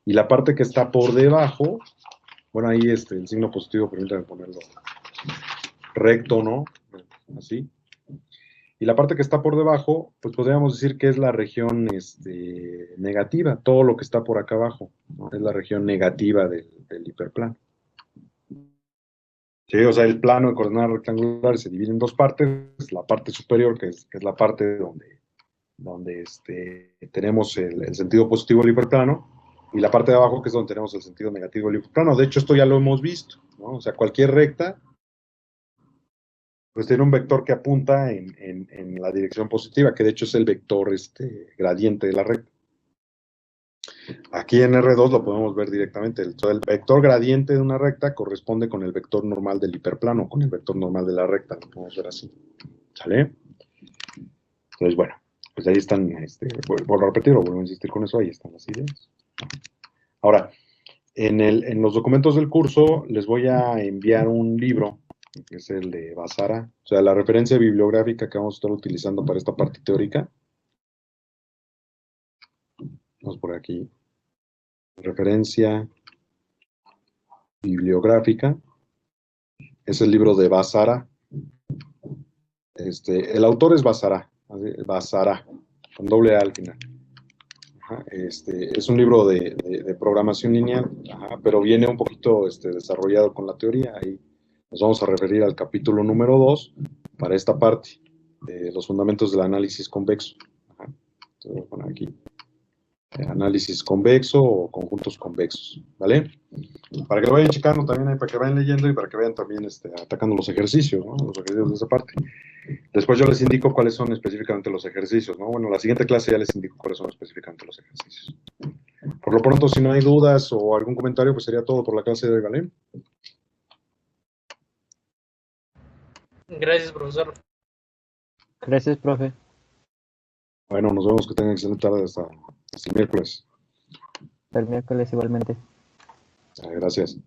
y la parte que está por debajo, bueno, ahí el signo positivo, permítanme ponerlo recto, ¿no? Así. Y la parte que está por debajo, pues podríamos decir que es la región negativa, todo lo que está por acá abajo, ¿no? Es la región negativa del hiperplano. Sí, o sea, el plano de coordenadas rectangulares se divide en dos partes, la parte superior, que es la parte donde tenemos el sentido positivo del hiperplano, y la parte de abajo, que es donde tenemos el sentido negativo del hiperplano. De hecho, esto ya lo hemos visto, ¿no? O sea, cualquier recta pues tiene un vector que apunta en la dirección positiva, que de hecho es el vector gradiente de la recta. Aquí en R2 lo podemos ver directamente. El vector gradiente de una recta corresponde con el vector normal del hiperplano, con el vector normal de la recta. Lo podemos ver así. ¿Sale? Entonces, bueno, pues ahí están, vuelvo a repetir, o vuelvo a insistir con eso, ahí están las ideas. Ahora, en los documentos del curso les voy a enviar un libro, que es el de Basara, o sea, la referencia bibliográfica que vamos a estar utilizando para esta parte teórica. Vamos por aquí. Referencia bibliográfica. Es el libro de Basara. El autor es Basara, con doble A al final. Ajá, es un libro de programación lineal, ajá, pero viene un poquito desarrollado con la teoría. Ahí nos vamos a referir al capítulo número 2 para esta parte de los fundamentos del análisis convexo. Ajá. Entonces voy a poner aquí análisis convexo o conjuntos convexos, ¿vale? Para que lo vayan checando también, para que vayan leyendo y para que vayan también atacando los ejercicios, ¿no? Los ejercicios de esa parte. Después yo les indico cuáles son específicamente los ejercicios, ¿no? Bueno, la siguiente clase ya les indico cuáles son específicamente los ejercicios. Por lo pronto, si no hay dudas o algún comentario, pues sería todo por la clase de hoy, ¿vale? Gracias, profesor. Gracias, profe. Bueno, nos vemos, que tengan excelente tarde hasta el miércoles. El miércoles igualmente. Gracias.